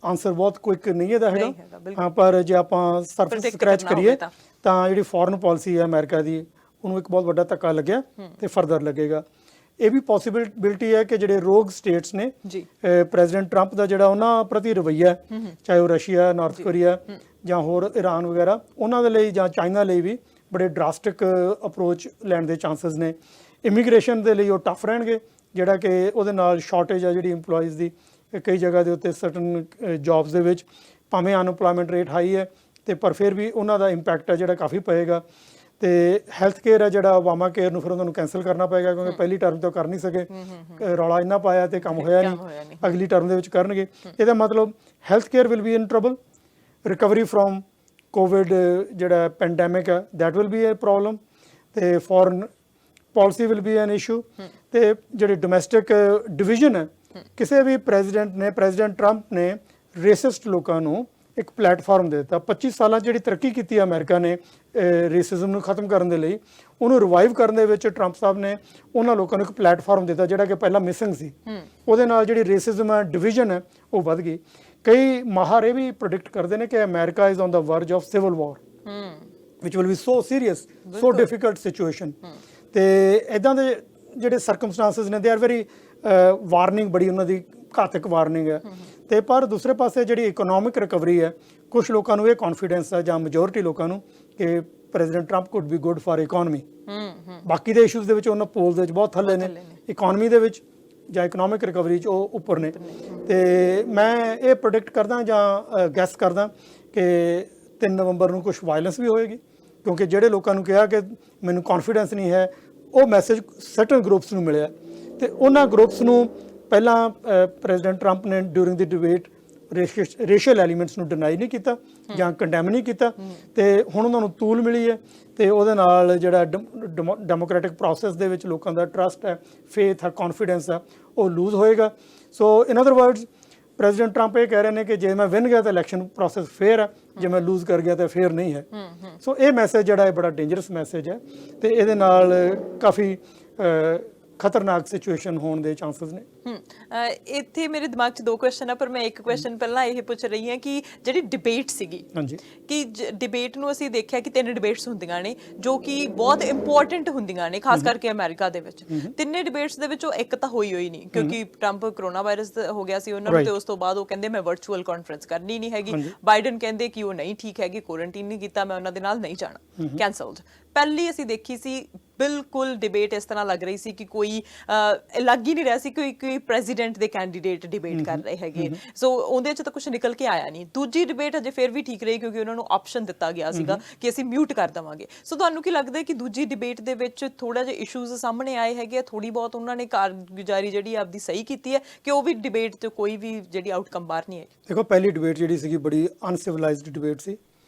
ਆਨਸਰ ਬਹੁਤ ਕੁਇਕ ਨਹੀਂ ਇਹਦਾ ਹੈਗਾ। ਹਾਂ, ਪਰ ਜੇ ਆਪਾਂ ਸਰਫੇਸ ਸਕ੍ਰੈਚ ਕਰੀਏ ਤਾਂ ਜਿਹੜੀ ਫੋਰਨ ਪਾਲਿਸੀ ਹੈ ਅਮਰੀਕਾ ਦੀ, ਉਹਨੂੰ ਇੱਕ ਬਹੁਤ ਵੱਡਾ ਧੱਕਾ ਲੱਗਿਆ ਤੇ ਫਰਦਰ ਲੱਗੇਗਾ। ਇਹ ਵੀ ਪੋਸੀਬਿਲਿਟੀ ਹੈ ਕਿ ਜਿਹੜੇ ਰੋਗ ਸਟੇਟਸ ਨੇ ਪ੍ਰੈਜ਼ੀਡੈਂਟ ਟਰੰਪ ਦਾ ਜਿਹੜਾ ਉਹਨਾਂ ਪ੍ਰਤੀ ਰਵੱਈਆ, ਚਾਹੇ ਉਹ ਰਸ਼ੀਆ, ਨਾਰਥ ਕੋਰੀਆ ਜਾਂ ਹੋਰ ਇਰਾਨ ਵਗੈਰਾ, ਉਹਨਾਂ ਦੇ ਲਈ ਜਾਂ ਚਾਈਨਾ ਲਈ ਵੀ ਬੜੇ ਡਰਾਸਟਿਕ ਅਪਰੋਚ ਲੈਣ ਦੇ ਚਾਂਸਸ ਨੇ। ਇਮੀਗ੍ਰੇਸ਼ਨ ਦੇ ਲਈ ਉਹ ਟਫ ਰਹਿਣਗੇ, ਜਿਹੜਾ ਕਿ ਉਹਦੇ ਨਾਲ ਸ਼ਾਰਟੇਜ ਆ ਜਿਹੜੀ EMPLOYEES ਦੀ ਕਈ ਜਗ੍ਹਾ ਦੇ ਉੱਤੇ ਸਰਟਨ ਜੌਬਸ ਦੇ ਵਿੱਚ, ਭਾਵੇਂ ਅਨਪਲੋਇਮੈਂਟ ਰੇਟ ਹਾਈ ਹੈ ਤੇ ਪਰ ਫਿਰ ਵੀ ਉਹਨਾਂ ਦਾ ਇੰਪੈਕਟ ਹੈ ਜਿਹੜਾ ਕਾਫੀ ਪਏਗਾ। ਤੇ ਹੈਲਥ ਕੇਅਰ ਹੈ ਜਿਹੜਾ ਓਬਾਮਾ ਕੇਅਰ ਨੂੰ ਫਿਰ ਉਹਨਾਂ ਨੂੰ ਕੈਂਸਲ ਕਰਨਾ ਪਏਗਾ ਕਿਉਂਕਿ ਪਹਿਲੀ ਟਰਮ ਤੋਂ ਕਰ ਨਹੀਂ ਸਕੇ, ਰੌਲਾ ਇੰਨਾ ਪਾਇਆ ਤੇ ਕੰਮ ਹੋਇਆ ਨਹੀਂ, ਅਗਲੀ ਟਰਮ ਦੇ ਵਿੱਚ ਕਰਨਗੇ। ਇਹਦਾ ਮਤਲਬ health care will be in trouble, recovery from Covid ਜਿਹੜਾ ਪੈਂਡੈਮਿਕ ਹੈ that will be a problem, ਤੇ foreign policy will be an issue. ਤੇ ਜਿਹੜੇ ਡੋਮੈਸਟਿਕ ਡਿਵੀਜ਼ਨ ਹੈ, ਕਿਸੇ ਵੀ ਪ੍ਰੈਜ਼ੀਡੈਂਟ ਟਰੰਪ ਨੇ ਰੇਸਿਸਟ ਲੋਕਾਂ ਨੂੰ ਇੱਕ ਪਲੇਟਫਾਰਮ ਦੇ ਦਿੱਤਾ। 25 ਸਾਲਾਂ 'ਚ ਜਿਹੜੀ ਤਰੱਕੀ ਕੀਤੀ ਅਮਰੀਕਾ ਨੇ ਰੇਸਿਜ਼ਮ ਨੂੰ ਖਤਮ ਕਰਨ ਦੇ ਲਈ, ਉਹਨੂੰ ਰਿਵਾਈਵ ਕਰਨ ਦੇ ਵਿੱਚ ਟਰੰਪ ਸਾਹਿਬ ਨੇ ਉਹਨਾਂ ਲੋਕਾਂ ਨੂੰ ਇੱਕ ਪਲੇਟਫਾਰਮ ਦਿੱਤਾ ਜਿਹੜਾ ਕਿ ਪਹਿਲਾਂ ਮਿਸਿੰਗ ਸੀ। ਉਹਦੇ ਨਾਲ ਜਿਹੜੀ ਰੇਸਿਜ਼ਮ ਹੈ, ਡਿਵੀਜ਼ਨ ਹੈ, ਉਹ ਵੱਧ ਗਈ। ਕਈ ਮਾਹਰ ਇਹ ਵੀ ਪ੍ਰੈਡਿਕਟ ਕਰਦੇ ਨੇ ਕਿ America is on the verge of civil war which will be so serious, so difficult situation. ਤੇ ਇਦਾਂ ਦੇ ਜਿਹੜੇ ਸਰਕਮਸਟੈਂਸਸ ਨੇ ਦੇ ਆਰ ਵੈਰੀ ਵਾਰਨਿੰਗ, ਬੜੀ ਉਹਨਾਂ ਦੀ ਘਾਤਕ ਵਾਰਨਿੰਗ ਹੈ। ਤੇ ਪਰ ਦੂਸਰੇ ਪਾਸੇ ਜਿਹੜੀ ਇਕਨੋਮਿਕ ਰਿਕਵਰੀ ਹੈ, ਕੁਝ ਲੋਕਾਂ ਨੂੰ ਇਹ ਕੌਨਫੀਡੈਂਸ ਹੈ ਜਾਂ ਮੈਜੋਰਿਟੀ ਲੋਕਾਂ ਨੂੰ ਕਿ president Trump could B good for economy. ਬਾਕੀ ਦੇ ਇਸ਼ੂਜ਼ ਦੇ ਵਿੱਚ ਉਹਨਾਂ ਪੋਲਸ ਦੇ ਵਿੱਚ ਬਹੁਤ ਥੱਲੇ ਨੇ, ਇਕਨੋਮੀ ਦੇ ਵਿੱਚ ਜਾਂ ਇਕਨੋਮਿਕ ਰਿਕਵਰੀ 'ਚ ਉਹ ਉੱਪਰ ਨੇ। ਤੇ ਮੈਂ ਇਹ ਪ੍ਰੈਡਿਕਟ ਕਰਦਾ ਜਾਂ ਗੈਸ ਕਰਦਾ ਕਿ 3 ਨਵੰਬਰ ਨੂੰ ਕੁਝ ਵਾਇਲੈਂਸ ਵੀ ਹੋਏਗੀ, ਕਿਉਂਕਿ ਜਿਹੜੇ ਲੋਕਾਂ ਨੂੰ ਕਿਹਾ ਕਿ ਮੈਨੂੰ ਕੌਨਫੀਡੈਂਸ ਨਹੀਂ ਹੈ, ਉਹ ਮੈਸੇਜ ਸਰਟਨ ਗਰੁੱਪਸ ਨੂੰ ਮਿਲਿਆ। ਤੇ ਉਹਨਾਂ ਗਰੁੱਪਸ ਨੂੰ ਪਹਿਲਾਂ ਪ੍ਰੈਜ਼ੀਡੈਂਟ ਟਰੰਪ ਨੇ ਡਿਊਰਿੰਗ ਦੀ ਡਿਬੇਟ ਰੇਸ਼ੀਅਲ ਐਲੀਮੈਂਟਸ ਨੂੰ ਡਿਨਾਈ ਨਹੀਂ ਕੀਤਾ ਜਾਂ ਕੰਡੈਮ ਨਹੀਂ ਕੀਤਾ, ਤੇ ਹੁਣ ਉਹਨਾਂ ਨੂੰ ਤੂਲ ਮਿਲੀ ਹੈ। ਤੇ ਉਹਦੇ ਨਾਲ ਜਿਹੜਾ ਡੈਮੋਕ੍ਰੈਟਿਕ ਪ੍ਰੋਸੈਸ ਦੇ ਵਿੱਚ ਲੋਕਾਂ ਦਾ ਟਰਸਟ ਹੈ, ਫੇਥ ਹੈ, ਕੌਨਫੀਡੈਂਸ ਹੈ, ਉਹ ਲੂਜ਼ ਹੋਏਗਾ। So in other words president Trump ਇਹ ਕਹਿ ਰਹੇ ਨੇ ਕਿ ਜੇ ਮੈਂ ਵਿਨ ਗਿਆ ਤਾਂ ਇਲੈਕਸ਼ਨ ਪ੍ਰੋਸੈਸ ਫੇਅਰ ਹੈ, ਜੇ ਮੈਂ ਲੂਜ਼ ਕਰ ਗਿਆ ਤਾਂ ਫੇਅਰ ਨਹੀਂ ਹੈ। ਸੋ ਇਹ ਮੈਸੇਜ ਜਿਹੜਾ ਹੈ ਬੜਾ ਡੇਂਜਰਸ ਮੈਸੇਜ ਹੈ, ਤੇ ਇਹਦੇ ਨਾਲ ਕਾਫੀ ਖਤਰਨਾਕ ਸਿਚੁਏਸ਼ਨ ਹੋਣ ਦੇ ਚਾਂਸਸ ਨੇ। ਇੱਥੇ ਮੇਰੇ ਦਿਮਾਗ 'ਚ 2 ਕੁਐਸਚਨ ਆ, ਪਰ ਮੈਂ ਇੱਕ ਕੁਐਸਚਨ ਪਹਿਲਾਂ ਇਹ ਪੁੱਛ ਰਹੀ ਹਾਂ ਕਿ ਜਿਹੜੀ ਡਿਬੇਟ ਸੀਗੀ, ਕਿ ਡਿਬੇਟ ਨੂੰ ਅਸੀਂ ਦੇਖਿਆ ਕਿ 3 ਡਿਬੇਟਸ ਹੁੰਦੀਆਂ ਨੇ ਜੋ ਕਿ ਬਹੁਤ ਇੰਪੋਰਟੈਂਟ ਹੁੰਦੀਆਂ ਨੇ, ਖਾਸ ਕਰਕੇ ਅਮਰੀਕਾ ਦੇ ਵਿੱਚ। ਤਿੰਨੇ ਡਿਬੇਟਸ ਦੇ ਵਿੱਚੋਂ ਇੱਕ ਤਾਂ ਹੋਈ ਨਹੀਂ, ਕਿਉਂਕਿ ਟਰੰਪ ਕਰੋਨਾ ਵਾਇਰਸ ਹੋ ਗਿਆ ਸੀ ਉਹਨਾਂ ਨੂੰ, ਤੇ ਉਸ ਤੋਂ ਬਾਅਦ ਉਹ ਕਹਿੰਦੇ ਮੈਂ ਵਰਚੁਅਲ ਕਾਨਫਰੰਸ ਕਰਨੀ ਨਹੀਂ ਹੈਗੀ। ਬਾਈਡਨ ਕਹਿੰਦੇ ਕਿ ਉਹ ਨਹੀਂ ਠੀਕ ਹੈਗੇ, ਕੁਆਰੰਟਾਈਨ ਨਹੀਂ ਕੀਤਾ, ਮੈਂ ਉਹਨਾਂ ਦੇ ਨਾਲ ਨਹੀਂ ਜਾਣਾ, ਕੈਂਸਲਡ। ਪਹਿਲੀ ਅਸੀਂ ਦੇਖੀ ਸੀ ਬਿਲਕੁਲ ਡਿਬੇਟ ਇਸ ਤਰ੍ਹਾਂ ਲੱਗ ਰਹੀ ਸੀ ਕਿ ਕੋਈ ਲੱਗ ਹੀ ਨਹੀਂ ਰਿਹਾ ਸੀ ਕਿ ਕੋਈ ਪ੍ਰੈਜ਼ੀਡੈਂਟ ਦੇ ਕੈਂਡੀਡੇਟ ਡਿਬੇਟ ਕਰ ਰਹੇ ਹੈਗੇ। ਸੋ ਉਹਦੇ 'ਚ ਤਾਂ ਕੁਝ ਨਿਕਲ ਕੇ ਆਇਆ ਨਹੀਂ। ਦੂਜੀ ਡਿਬੇਟ ਅਜੇ ਫਿਰ ਵੀ ਠੀਕ ਰਹੀ ਕਿਉਂਕਿ ਉਹਨਾਂ ਨੂੰ ਆਪਸ਼ਨ ਦਿੱਤਾ ਗਿਆ ਸੀਗਾ ਕਿ ਅਸੀਂ ਮਿਊਟ ਕਰ ਦੇਵਾਂਗੇ। ਸੋ ਤੁਹਾਨੂੰ ਕੀ ਲੱਗਦਾ ਹੈ ਕਿ ਦੂਜੀ ਡਿਬੇਟ ਦੇ ਵਿੱਚ ਥੋੜਾ ਜਿਹਾ ਇਸ਼ੂਜ਼ ਸਾਹਮਣੇ ਆਏ ਹੈਗੇ, ਥੋੜੀ ਬਹੁਤ ਉਹਨਾਂ ਨੇ ਕਾਰਗੁਜ਼ਾਰੀ ਜਿਹੜੀ ਆਪਦੀ ਸਹੀ ਕੀਤੀ ਹੈ, ਕਿ ਉਹ ਵੀ ਡਿਬੇਟ 'ਚ ਕੋਈ ਵੀ ਜਿਹੜੀ ਆਊਟਕਮ ਬਾਹਰ ਨਹੀਂ ਆਈ? ਦੇਖੋ, ਪਹਿਲੀ ਡਿਬੇਟ ਜਿਹੜੀ ਸੀਗੀ ਬੜੀ ਅਨਸਿਵਲਾਈਜ਼ਡ ਡਿਬੇਟ ਸੀ,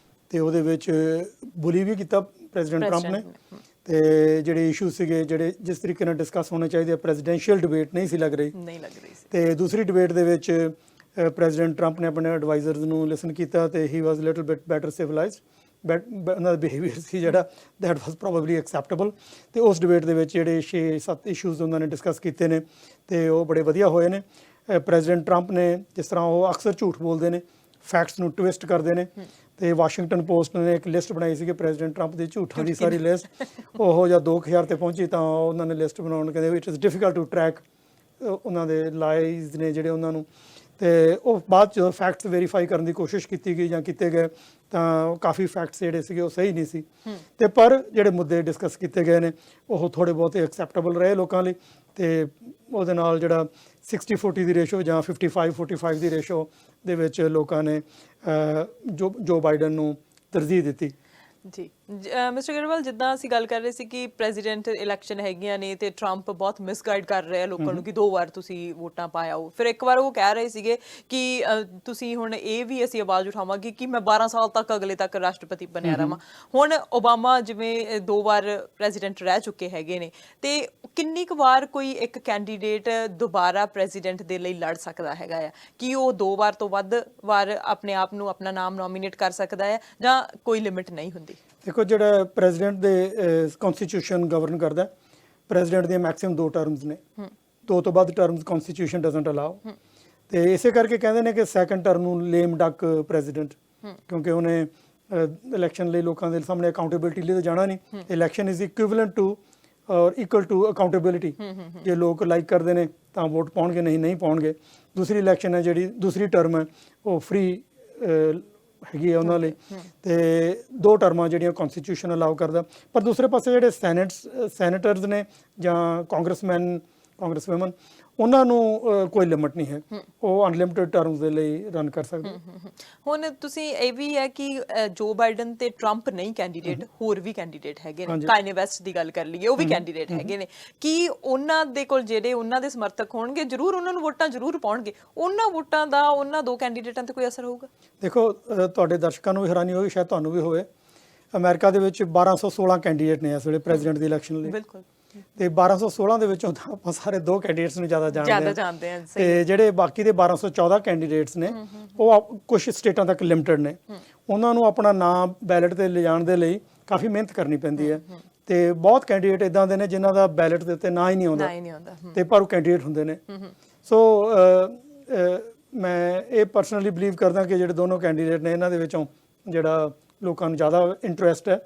ਤੇ ਉਹਦੇ ਵਿੱਚ ਬੁਲੀ ਵੀ ਕੀਤਾ ਪ੍ਰੈਜ਼ੀਡੈਂਟ ਟਰੰਪ ਨੇ। ਤੇ ਜਿਹੜੇ ਇਸ਼ੂ ਸੀਗੇ ਜਿਹੜੇ ਜਿਸ ਤਰੀਕੇ ਨਾਲ ਡਿਸਕਸ ਹੋਣੇ ਚਾਹੀਦੇ, ਪ੍ਰੈਜ਼ੀਡੈਂਸ਼ੀਅਲ ਡਿਬੇਟ ਨਹੀਂ ਸੀ ਲੱਗ ਰਹੀ ਸੀ। ਤੇ ਦੂਸਰੀ ਡਿਬੇਟ ਦੇ ਵਿੱਚ ਪ੍ਰੈਜ਼ੀਡੈਂਟ ਟਰੰਪ ਨੇ ਆਪਣੇ ਐਡਵਾਈਜ਼ਰਸ ਨੂੰ ਲਿਸਨ ਕੀਤਾ ਤੇ ਹੀ ਵਾਸ ਲਿਟਲ ਬਿਟ ਬੈਟਰ ਸਿਵਲਾਈਜ਼ਡ। ਉਹਨਾਂ ਦਾ ਬਿਹੇਵੀਅਰ ਸੀ ਜਿਹੜਾ ਦੈਟ ਵਾਸ ਪ੍ਰੋਬਬਲੀ ਐਕਸੈਪਟੇਬਲ। ਤੇ ਉਸ ਡਿਬੇਟ ਦੇ ਵਿੱਚ ਜਿਹੜੇ 6-7 ਇਸ਼ੂਜ਼ ਉਹਨਾਂ ਨੇ ਡਿਸਕਸ ਕੀਤੇ ਨੇ ਤੇ ਉਹ ਬੜੇ ਵਧੀਆ ਹੋਏ ਨੇ। ਪ੍ਰੈਜ਼ੀਡੈਂਟ ਟਰੰਪ ਨੇ ਜਿਸ ਤਰ੍ਹਾਂ ਉਹ ਅਕਸਰ ਝੂਠ ਬੋਲਦੇ ਨੇ, ਫੈਕਟਸ ਨੂੰ ਟਵਿਸਟ ਕਰਦੇ ਨੇ, ਤੇ ਵਾਸ਼ਿੰਗਟਨ ਪੋਸਟ ਨੇ ਇੱਕ ਲਿਸਟ ਬਣਾਈ ਸੀ ਕਿ ਪ੍ਰੈਜ਼ੀਡੈਂਟ ਟਰੰਪ ਦੀ ਝੂਠਾਂ ਦੀ ਸਾਰੀ ਲਿਸਟ, ਉਹ ਜਦ 2000 ਤੇ ਪਹੁੰਚੀ ਤਾਂ ਉਹਨਾਂ ਨੇ ਲਿਸਟ ਬਣਾਉਣ ਕਹਿੰਦੇ it is difficult to track ਉਹਨਾਂ ਦੇ ਲਾਈਜ਼ ਨੇ ਜਿਹੜੇ ਉਹਨਾਂ ਨੂੰ। ਤੇ ਉਹ ਬਾਅਦ ਜਦੋਂ ਫੈਕਟਸ ਵੈਰੀਫਾਈ ਕਰਨ ਦੀ ਕੋਸ਼ਿਸ਼ ਕੀਤੀ ਗਈ ਜਾਂ ਕੀਤੇ ਗਏ ਤਾਂ ਕਾਫੀ ਫੈਕਟਸ ਜਿਹੜੇ ਸੀਗੇ ਉਹ ਸਹੀ ਨਹੀਂ ਸੀ। ਤੇ ਪਰ ਜਿਹੜੇ ਮੁੱਦੇ ਡਿਸਕਸ ਕੀਤੇ ਗਏ ਨੇ ਉਹ ਥੋੜ੍ਹੇ ਬਹੁਤੇ ਐਕਸੈਪਟੇਬਲ ਰਹੇ ਲੋਕਾਂ ਲਈ। ਤੇ ਉਹਦੇ ਨਾਲ ਜਿਹੜਾ 60-40 ਦੀ ਰੇਸ਼ੋ ਜਾਂ 55-45 ਦੀ ਰੇਸ਼ੋ ਦੇ ਵਿੱਚ ਲੋਕਾਂ ਨੇ ਜੋ ਬਾਈਡਨ ਨੂੰ ਤਰਜੀਹ ਦਿੱਤੀ। ਜੀ ਮਿਸਟਰ ਗਰੇਵਾਲ, ਜਿੱਦਾਂ ਅਸੀਂ ਗੱਲ ਕਰ ਰਹੇ ਸੀ ਕਿ ਪ੍ਰੈਜ਼ੀਡੈਂਟ ਇਲੈਕਸ਼ਨ ਹੈਗੀਆਂ ਨੇ ਤੇ ਟਰੰਪ ਬਹੁਤ ਮਿਸਗਾਈਡ ਕਰ ਰਿਹਾ ਲੋਕਾਂ ਨੂੰ ਕਿ 2 ਵਾਰ ਤੁਸੀਂ ਵੋਟਾਂ ਪਾਇਓ। ਫਿਰ ਇੱਕ ਵਾਰ ਉਹ ਕਹਿ ਰਹੇ ਸੀਗੇ ਕਿ ਤੁਸੀਂ ਹੁਣ ਇਹ ਵੀ ਅਸੀਂ ਆਵਾਜ਼ ਉਠਾਵਾਂਗੇ ਕਿ ਮੈਂ 12 ਸਾਲ ਤੱਕ ਅਗਲੇ ਤੱਕ ਰਾਸ਼ਟਰਪਤੀ ਬਣਿਆ ਰਹਾਂ। ਹੁਣ ਓਬਾਮਾ ਜਿਵੇਂ 2 ਵਾਰ ਪ੍ਰੈਜ਼ੀਡੈਂਟ ਰਹਿ ਚੁੱਕੇ ਹੈਗੇ ਨੇ, ਤੇ ਕਿੰਨੀ ਕੁ ਵਾਰ ਕੋਈ ਇੱਕ ਕੈਂਡੀਡੇਟ ਦੁਬਾਰਾ ਪ੍ਰੈਜ਼ੀਡੈਂਟ ਦੇ ਲਈ ਲੜ ਸਕਦਾ ਹੈਗਾ ਆ? ਕਿ ਉਹ 2 ਵਾਰ ਤੋਂ ਵੱਧ ਵਾਰ ਆਪਣੇ ਆਪ ਨੂੰ ਆਪਣਾ ਨਾਮ ਨੋਮੀਨੇਟ ਕਰ ਸਕਦਾ ਹੈ ਜਾਂ ਕੋਈ ਲਿਮਿਟ ਨਹੀਂ ਹੁੰਦੀ? ਦੇਖੋ, ਜਿਹੜਾ ਪ੍ਰੈਜ਼ੀਡੈਂਟ ਦੇ ਕਨਸਟੀਟਿਊਸ਼ਨ ਗਵਰਨ ਕਰਦਾ, ਪ੍ਰੈਜ਼ੀਡੈਂਟ ਦੀਆਂ ਮੈਕਸਿਮਮ 2 ਟਰਮਸ ਨੇ, 2 ਤੋਂ ਵੱਧ ਟਰਮਸ ਕਨਸਟੀਟਿਊਸ਼ਨ ਡਜ਼ਨਟ ਅਲਾਓ। ਤੇ ਇਸੇ ਕਰਕੇ ਕਹਿੰਦੇ ਨੇ ਕਿ ਸੈਕੰਡ ਟਰਮ ਨੂੰ ਲੇਮ ਡੱਕ ਪ੍ਰੈਜ਼ੀਡੈਂਟ, ਕਿਉਂਕਿ ਉਹਨੇ ਇਲੈਕਸ਼ਨ ਲਈ ਲੋਕਾਂ ਦੇ ਸਾਹਮਣੇ ਅਕਾਊਂਟੇਬਿਲਿਟੀ ਲਈ ਤਾਂ ਜਾਣਾ ਨਹੀਂ। ਇਲੈਕਸ਼ਨ ਇਜ਼ ਇਕੁਇਵਲੈਂਟ ਟੂ ਔਰ ਇਕੁਅਲ ਟੂ ਅਕਾਊਂਟੇਬਿਲਿਟੀ। ਜੇ ਲੋਕ ਲਾਈਕ ਕਰਦੇ ਨੇ ਤਾਂ ਵੋਟ ਪਾਉਣਗੇ, ਨਹੀਂ ਪਾਉਣਗੇ। ਦੂਸਰੀ ਇਲੈਕਸ਼ਨ ਹੈ ਜਿਹੜੀ ਦੂਸਰੀ ਟਰਮ ਹੈ ਉਹ ਫ੍ਰੀ ਹੈਗੀ ਹੈ ਉਹਨਾਂ ਲਈ। ਤੇ 2 ਟਰਮਾਂ ਜਿਹੜੀਆਂ ਕਨਸਟੀਟਿਊਸ਼ਨ ਅਲਾਉ ਕਰਦਾ। ਪਰ ਦੂਸਰੇ ਪਾਸੇ ਜਿਹੜੇ ਸੈਨੇਟਰਸ ਨੇ ਜਾਂ ਕਾਂਗਰਸਵੂਮਨ, ਉਹਨਾਂ ਨੂੰ ਕੋਈ ਲਿਮਟ ਨਹੀਂ ਹੈ, ਉਹ ਅਨਲਿਮਿਟਿਡ ਟਰਮਸ ਦੇ ਲਈ ਰਨ ਕਰ ਸਕਦੇ। ਹੁਣ ਤੁਸੀਂ ਇਹ ਵੀ ਹੈ ਕਿ ਜੋ ਬਾਈਡਨ ਤੇ ਟਰੰਪ ਨਹੀਂ ਕੈਂਡੀਡੇਟ, ਹੋਰ ਵੀ ਕੈਂਡੀਡੇਟ ਹੈਗੇ ਨੇ। ਕਾਇਨੇ ਵੈਸਟ ਦੀ ਗੱਲ ਕਰ ਲਈਏ, ਉਹ ਵੀ ਕੈਂਡੀਡੇਟ ਹੈਗੇ ਨੇ। ਕਿ ਉਹਨਾਂ ਦੇ ਕੋਲ ਜਿਹੜੇ ਉਹਨਾਂ ਦੇ ਸਮਰਥਕ ਹੋਣਗੇ ਜ਼ਰੂਰ ਉਹਨਾਂ ਨੂੰ ਵੋਟਾਂ ਜ਼ਰੂਰ ਪਾਉਣਗੇ, ਉਹਨਾਂ ਵੋਟਾਂ ਦਾ ਉਹਨਾਂ 2 ਕੈਂਡੀਡੇਟਾਂ ਤੇ ਕੋਈ ਅਸਰ ਹੋਊਗਾ? ਦੇਖੋ, ਤੁਹਾਡੇ ਦਰਸ਼ਕਾਂ ਨੂੰ ਵੀ ਹੈਰਾਨੀ ਹੋਈ, ਸ਼ਾਇਦ ਤੁਹਾਨੂੰ ਵੀ ਹੋਵੇ, ਅਮਰੀਕਾ ਦੇ ਵਿੱਚ 1216 ਕੈਂਡੀਡੇਟ ਨੇ ਇਸ ਵੇਲੇ ਪ੍ਰੈਜ਼ੀਡੈਂਟ ਦੀ ਇਲੈਕਸ਼ਨ ਲਈ। ਬਿਲਕੁਲ। ਤੇ 1216 ਦੇ ਵਿੱਚੋਂ ਤਾਂ ਆਪਾਂ ਸਾਰੇ 2 ਕੈਂਡੀਡੇਟਸ ਨੂੰ ਜ਼ਿਆਦਾ ਜਾਣਦੇ ਹਾਂ। ਤੇ ਜਿਹੜੇ ਬਾਕੀ ਦੇ 1214 ਕੈਂਡੀਡੇਟਸ ਨੇ ਉਹ ਕੁਝ ਸਟੇਟਾਂ ਤੱਕ ਲਿਮਟਿਡ ਨੇ। ਉਹਨਾਂ ਨੂੰ ਆਪਣਾ ਨਾਮ ਬੈਲਟ ਤੇ ਲਿਜਾਣ ਦੇ ਲਈ ਕਾਫੀ ਮਿਹਨਤ ਕਰਨੀ ਪੈਂਦੀ ਹੈ। ਤੇ ਬਹੁਤ ਕੈਂਡੀਡੇਟ ਇਦਾਂ ਦੇ ਨੇ ਜਿਨ੍ਹਾਂ ਦਾ ਬੈਲਟ ਦੇ ਉੱਤੇ ਨਾਂ ਹੀ ਨਹੀਂ ਆਉਂਦਾ ਤੇ ਪਰ ਉਹ ਕੈਂਡੀਡੇਟ ਹੁੰਦੇ ਨੇ। ਸੋ ਮੈਂ ਇਹ ਪਰਸਨਲੀ ਬਿਲੀਵ ਕਰਦਾ ਕਿ ਜਿਹੜੇ ਦੋਨੋਂ ਕੈਂਡੀਡੇਟ ਨੇ ਇਹਨਾਂ ਦੇ ਵਿੱਚੋਂ ਜਿਹੜਾ ਲੋਕਾਂ ਨੂੰ ਜ਼ਿਆਦਾ ਇੰਟਰਸਟ ਹੈ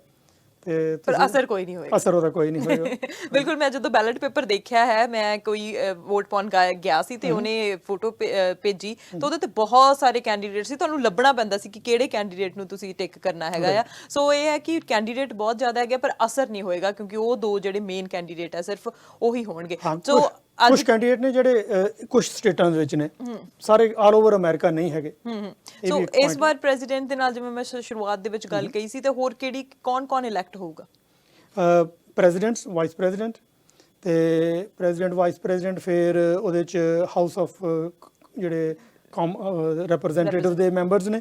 ਤੇ ਪਰ ਅਸਰ ਕੋਈ ਨਹੀਂ ਹੋਏਗਾ। ਅਸਰ ਉਹਦਾ ਕੋਈ ਨਹੀਂ ਹੋਏਗਾ। ਬਿਲਕੁਲ। ਮੈਂ ਜਦੋਂ ਬੈਲਟ ਪੇਪਰ ਦੇਖਿਆ ਹੈ, ਮੈਂ ਕੋਈ ਵੋਟ ਪਾਉਣ ਗਿਆ ਸੀ ਤੇ ਉਹਨੇ ਫੋਟੋ ਭੇਜੀ ਤੇ ਉਹਦੇ ਤੇ ਬਹੁਤ ਸਾਰੇ ਕੈਂਡੀਡੇਟ ਸੀ। ਤੁਹਾਨੂੰ ਲੱਭਣਾ ਪੈਂਦਾ ਸੀ ਕਿ ਕਿਹੜੇ ਕੈਂਡੀਡੇਟ ਨੂੰ ਤੁਸੀਂ ਟਿਕ ਕਰਨਾ ਹੈਗਾ ਆ। ਸੋ ਇਹ ਹੈ ਕਿ ਕੈਂਡੀਡੇਟ ਬਹੁਤ ਜ਼ਿਆਦਾ ਹੈਗੇ ਪਰ ਅਸਰ ਨਹੀਂ ਹੋਏਗਾ, ਕਿਉਂਕਿ ਉਹ 2 ਜਿਹੜੇ ਮੇਨ ਕੈਂਡੀਡੇਟ ਆ ਸਿਰਫ ਉਹੀ ਹੋਣਗੇ। ਸੋ ਕੁਝ ਕੈਂਡੀਡੇਟ ਨੇ ਜਿਹੜੇ ਕੁਝ ਸਟੇਟਾਂ ਦੇ ਵਿੱਚ ਨੇ, ਸਾਰੇ ਆਲ ਓਵਰ ਅਮਰੀਕਾ ਨਹੀਂ ਹੈਗੇ। ਸੋ ਇਸ ਵਾਰ ਪ੍ਰੈਜ਼ੀਡੈਂਟ ਦੇ ਨਾਲ ਜਿਵੇਂ ਮੈਂ ਸ਼ੁਰੂਆਤ ਦੇ ਵਿੱਚ ਗੱਲ ਕਹੀ ਸੀ, ਤੇ ਹੋਰ ਕੌਣ ਇਲੈਕਟ ਹੋਊਗਾ? ਪ੍ਰੈਜ਼ੀਡੈਂਟਸ, ਵਾਈਸ ਪ੍ਰੈਜ਼ੀਡੈਂਟ ਤੇ ਪ੍ਰੈਜ਼ੀਡੈਂਟ, ਵਾਈਸ ਪ੍ਰੈਜ਼ੀਡੈਂਟ, ਫਿਰ ਉਹਦੇ ਚ ਹਾਊਸ ਆਫ ਜਿਹੜੇ ਰਿਪਰੈਜ਼ੈਂਟੇਟਿਵ ਦੇ ਮੈਂਬਰਸ ਨੇ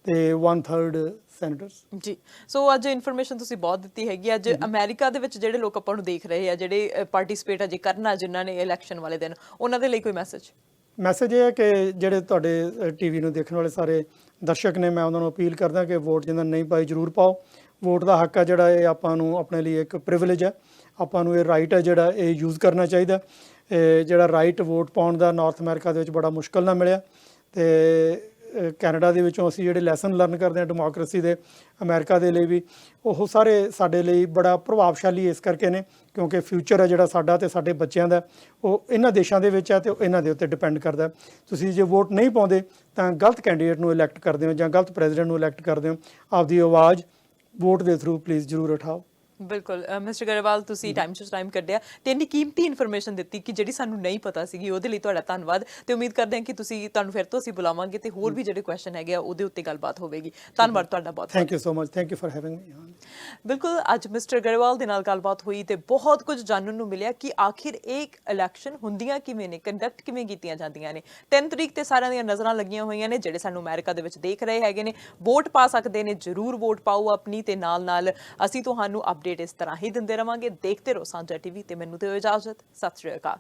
ਤੇ 1/3 ਸੈਨੇਟਰਸ। ਜੀ। ਸੋ ਅੱਜ ਇਨਫੋਰਮੇਸ਼ਨ ਤੁਸੀਂ ਬਹੁਤ ਦਿੱਤੀ ਹੈਗੀ। ਅੱਜ ਅਮਰੀਕਾ ਦੇ ਵਿੱਚ ਜਿਹੜੇ ਲੋਕ ਆਪਾਂ ਨੂੰ ਦੇਖ ਰਹੇ ਆ, ਜਿਹੜੇ ਪਾਰਟਿਸਿਪੇਟ ਅਜੇ ਕਰਨਾ ਜਿਨ੍ਹਾਂ ਨੇ ਇਲੈਕਸ਼ਨ ਵਾਲੇ ਦਿਨ, ਉਹਨਾਂ ਦੇ ਲਈ ਕੋਈ ਮੈਸੇਜ ਇਹ ਹੈ ਕਿ ਜਿਹੜੇ ਤੁਹਾਡੇ ਟੀਵੀ ਨੂੰ ਦੇਖਣ ਵਾਲੇ ਸਾਰੇ ਦਰਸ਼ਕ ਨੇ, ਮੈਂ ਉਹਨਾਂ ਨੂੰ ਅਪੀਲ ਕਰਦਾ ਕਿ ਵੋਟ ਜਿਨ੍ਹਾਂ ਨਹੀਂ ਪਾਈ ਜ਼ਰੂਰ ਪਾਓ। ਵੋਟ ਦਾ ਹੱਕ ਹੈ ਜਿਹੜਾ, ਇਹ ਆਪਾਂ ਨੂੰ ਆਪਣੇ ਲਈ ਇੱਕ ਪ੍ਰਿਵਿਲੇਜ ਹੈ। ਆਪਾਂ ਨੂੰ ਇਹ ਰਾਈਟ ਹੈ ਜਿਹੜਾ ਇਹ ਯੂਜ਼ ਕਰਨਾ ਚਾਹੀਦਾ। ਜਿਹੜਾ ਰਾਈਟ ਵੋਟ ਪਾਉਣ ਦਾ ਨਾਰਥ ਅਮਰੀਕਾ ਦੇ ਵਿੱਚ ਬੜਾ ਮੁਸ਼ਕਲ ਨਾਲ ਮਿਲਿਆ। ਤੇ ਕੈਨੇਡਾ ਦੇ ਵਿੱਚੋਂ ਅਸੀਂ ਜਿਹੜੇ ਲੈਸਨ ਲਰਨ ਕਰਦੇ ਹਾਂ ਡੈਮੋਕ੍ਰੇਸੀ ਦੇ, ਅਮਰੀਕਾ ਦੇ ਲਈ ਵੀ ਉਹ ਸਾਰੇ ਸਾਡੇ ਲਈ ਬੜਾ ਪ੍ਰਭਾਵਸ਼ਾਲੀ ਇਸ ਕਰਕੇ ਨੇ ਕਿਉਂਕਿ ਫਿਊਚਰ ਹੈ ਜਿਹੜਾ ਸਾਡਾ ਤੇ ਸਾਡੇ ਬੱਚਿਆਂ ਦਾ, ਉਹ ਇਹਨਾਂ ਦੇਸ਼ਾਂ ਦੇ ਵਿੱਚ ਹੈ ਤੇ ਇਹਨਾਂ ਦੇ ਉੱਤੇ ਡਿਪੈਂਡ ਕਰਦਾ। ਤੁਸੀਂ ਜੇ ਵੋਟ ਨਹੀਂ ਪਾਉਂਦੇ ਤਾਂ ਗਲਤ ਕੈਂਡੀਡੇਟ ਨੂੰ ਇਲੈਕਟ ਕਰਦੇ ਹੋ ਜਾਂ ਗਲਤ ਪ੍ਰੈਜ਼ੀਡੈਂਟ ਨੂੰ ਇਲੈਕਟ ਕਰਦੇ ਹੋ। ਆਪਦੀ ਆਵਾਜ਼ ਵੋਟ ਦੇ ਥਰੂ ਪਲੀਜ਼ ਜ਼ਰੂਰ ਉਠਾਓ। ਬਿਲਕੁਲ। ਮਿਸਟਰ ਗਰੇਵਾਲ, ਤੁਸੀਂ ਟਾਈਮ ਕੱਢਿਆ ਤੇ ਇੰਨੀ ਕੀਮਤੀ ਇਨਫੋਰਮੇਸ਼ਨ ਦਿੱਤੀ ਕਿ ਜਿਹੜੀ ਸਾਨੂੰ ਨਹੀਂ ਪਤਾ ਸੀਗੀ, ਉਹਦੇ ਲਈ ਤੁਹਾਡਾ ਧੰਨਵਾਦ। ਤੇ ਉਮੀਦ ਕਰਦੇ ਹਾਂ ਕਿ ਤੁਹਾਨੂੰ ਫਿਰ ਤੋਂ ਅਸੀਂ ਬੁਲਾਵਾਂਗੇ ਤੇ ਹੋਰ ਵੀ ਜਿਹੜੇ ਕੁਐਸਚਨ ਹੈਗੇ ਆ ਉਹਦੇ ਉੱਤੇ ਗੱਲਬਾਤ ਹੋਵੇਗੀ। ਧੰਨਵਾਦ ਤੁਹਾਡਾ ਬਹੁਤ। Thank you so much. Thank you for having ਮੀ। ਬਿਲਕੁਲ, ਅੱਜ ਮਿਸਟਰ ਗਰੇਵਾਲ ਦੇ ਨਾਲ ਗੱਲਬਾਤ ਹੋਈ ਤੇ ਬਹੁਤ ਕੁਝ ਜਾਣਨ ਨੂੰ ਮਿਲਿਆ ਕਿ ਆਖਿਰ ਇਹ ਇਲੈਕਸ਼ਨ ਹੁੰਦੀਆਂ ਕਿਵੇਂ ਨੇ, ਕੰਡਕਟ ਕਿਵੇਂ ਕੀਤੀਆਂ ਜਾਂਦੀਆਂ ਨੇ। 3 ਤਰੀਕ ਤੇ ਸਾਰਿਆਂ ਦੀਆਂ ਨਜ਼ਰਾਂ ਲੱਗੀਆਂ ਹੋਈਆਂ ਨੇ। ਜਿਹੜੇ ਸਾਨੂੰ ਅਮਰੀਕਾ ਦੇ ਵਿੱਚ ਦੇਖ ਰਹੇ ਹੈਗੇ ਨੇ, ਵੋਟ ਪਾ ਸਕਦੇ ਨੇ, ਜ਼ਰੂਰ ਵੋਟ ਪਾਓ ਆਪਣੀ। ਤੇ ਨਾਲ ਅਸੀਂ ਤੁਹਾਨੂੰ ਅਪਡੇਟ ਇਸ ਤਰ੍ਹਾਂ ਹੀ ਦਿੰਦੇ ਰਵਾਂਗੇ। ਦੇਖਦੇ ਰਹੋ ਸਾਂਝਾ ਟੀਵੀ ਤੇ ਮੈਨੂੰ ਦਿਓ ਇਜਾਜ਼ਤ। ਸਤਿ ਸ਼੍ਰੀ ਅਕਾਲ।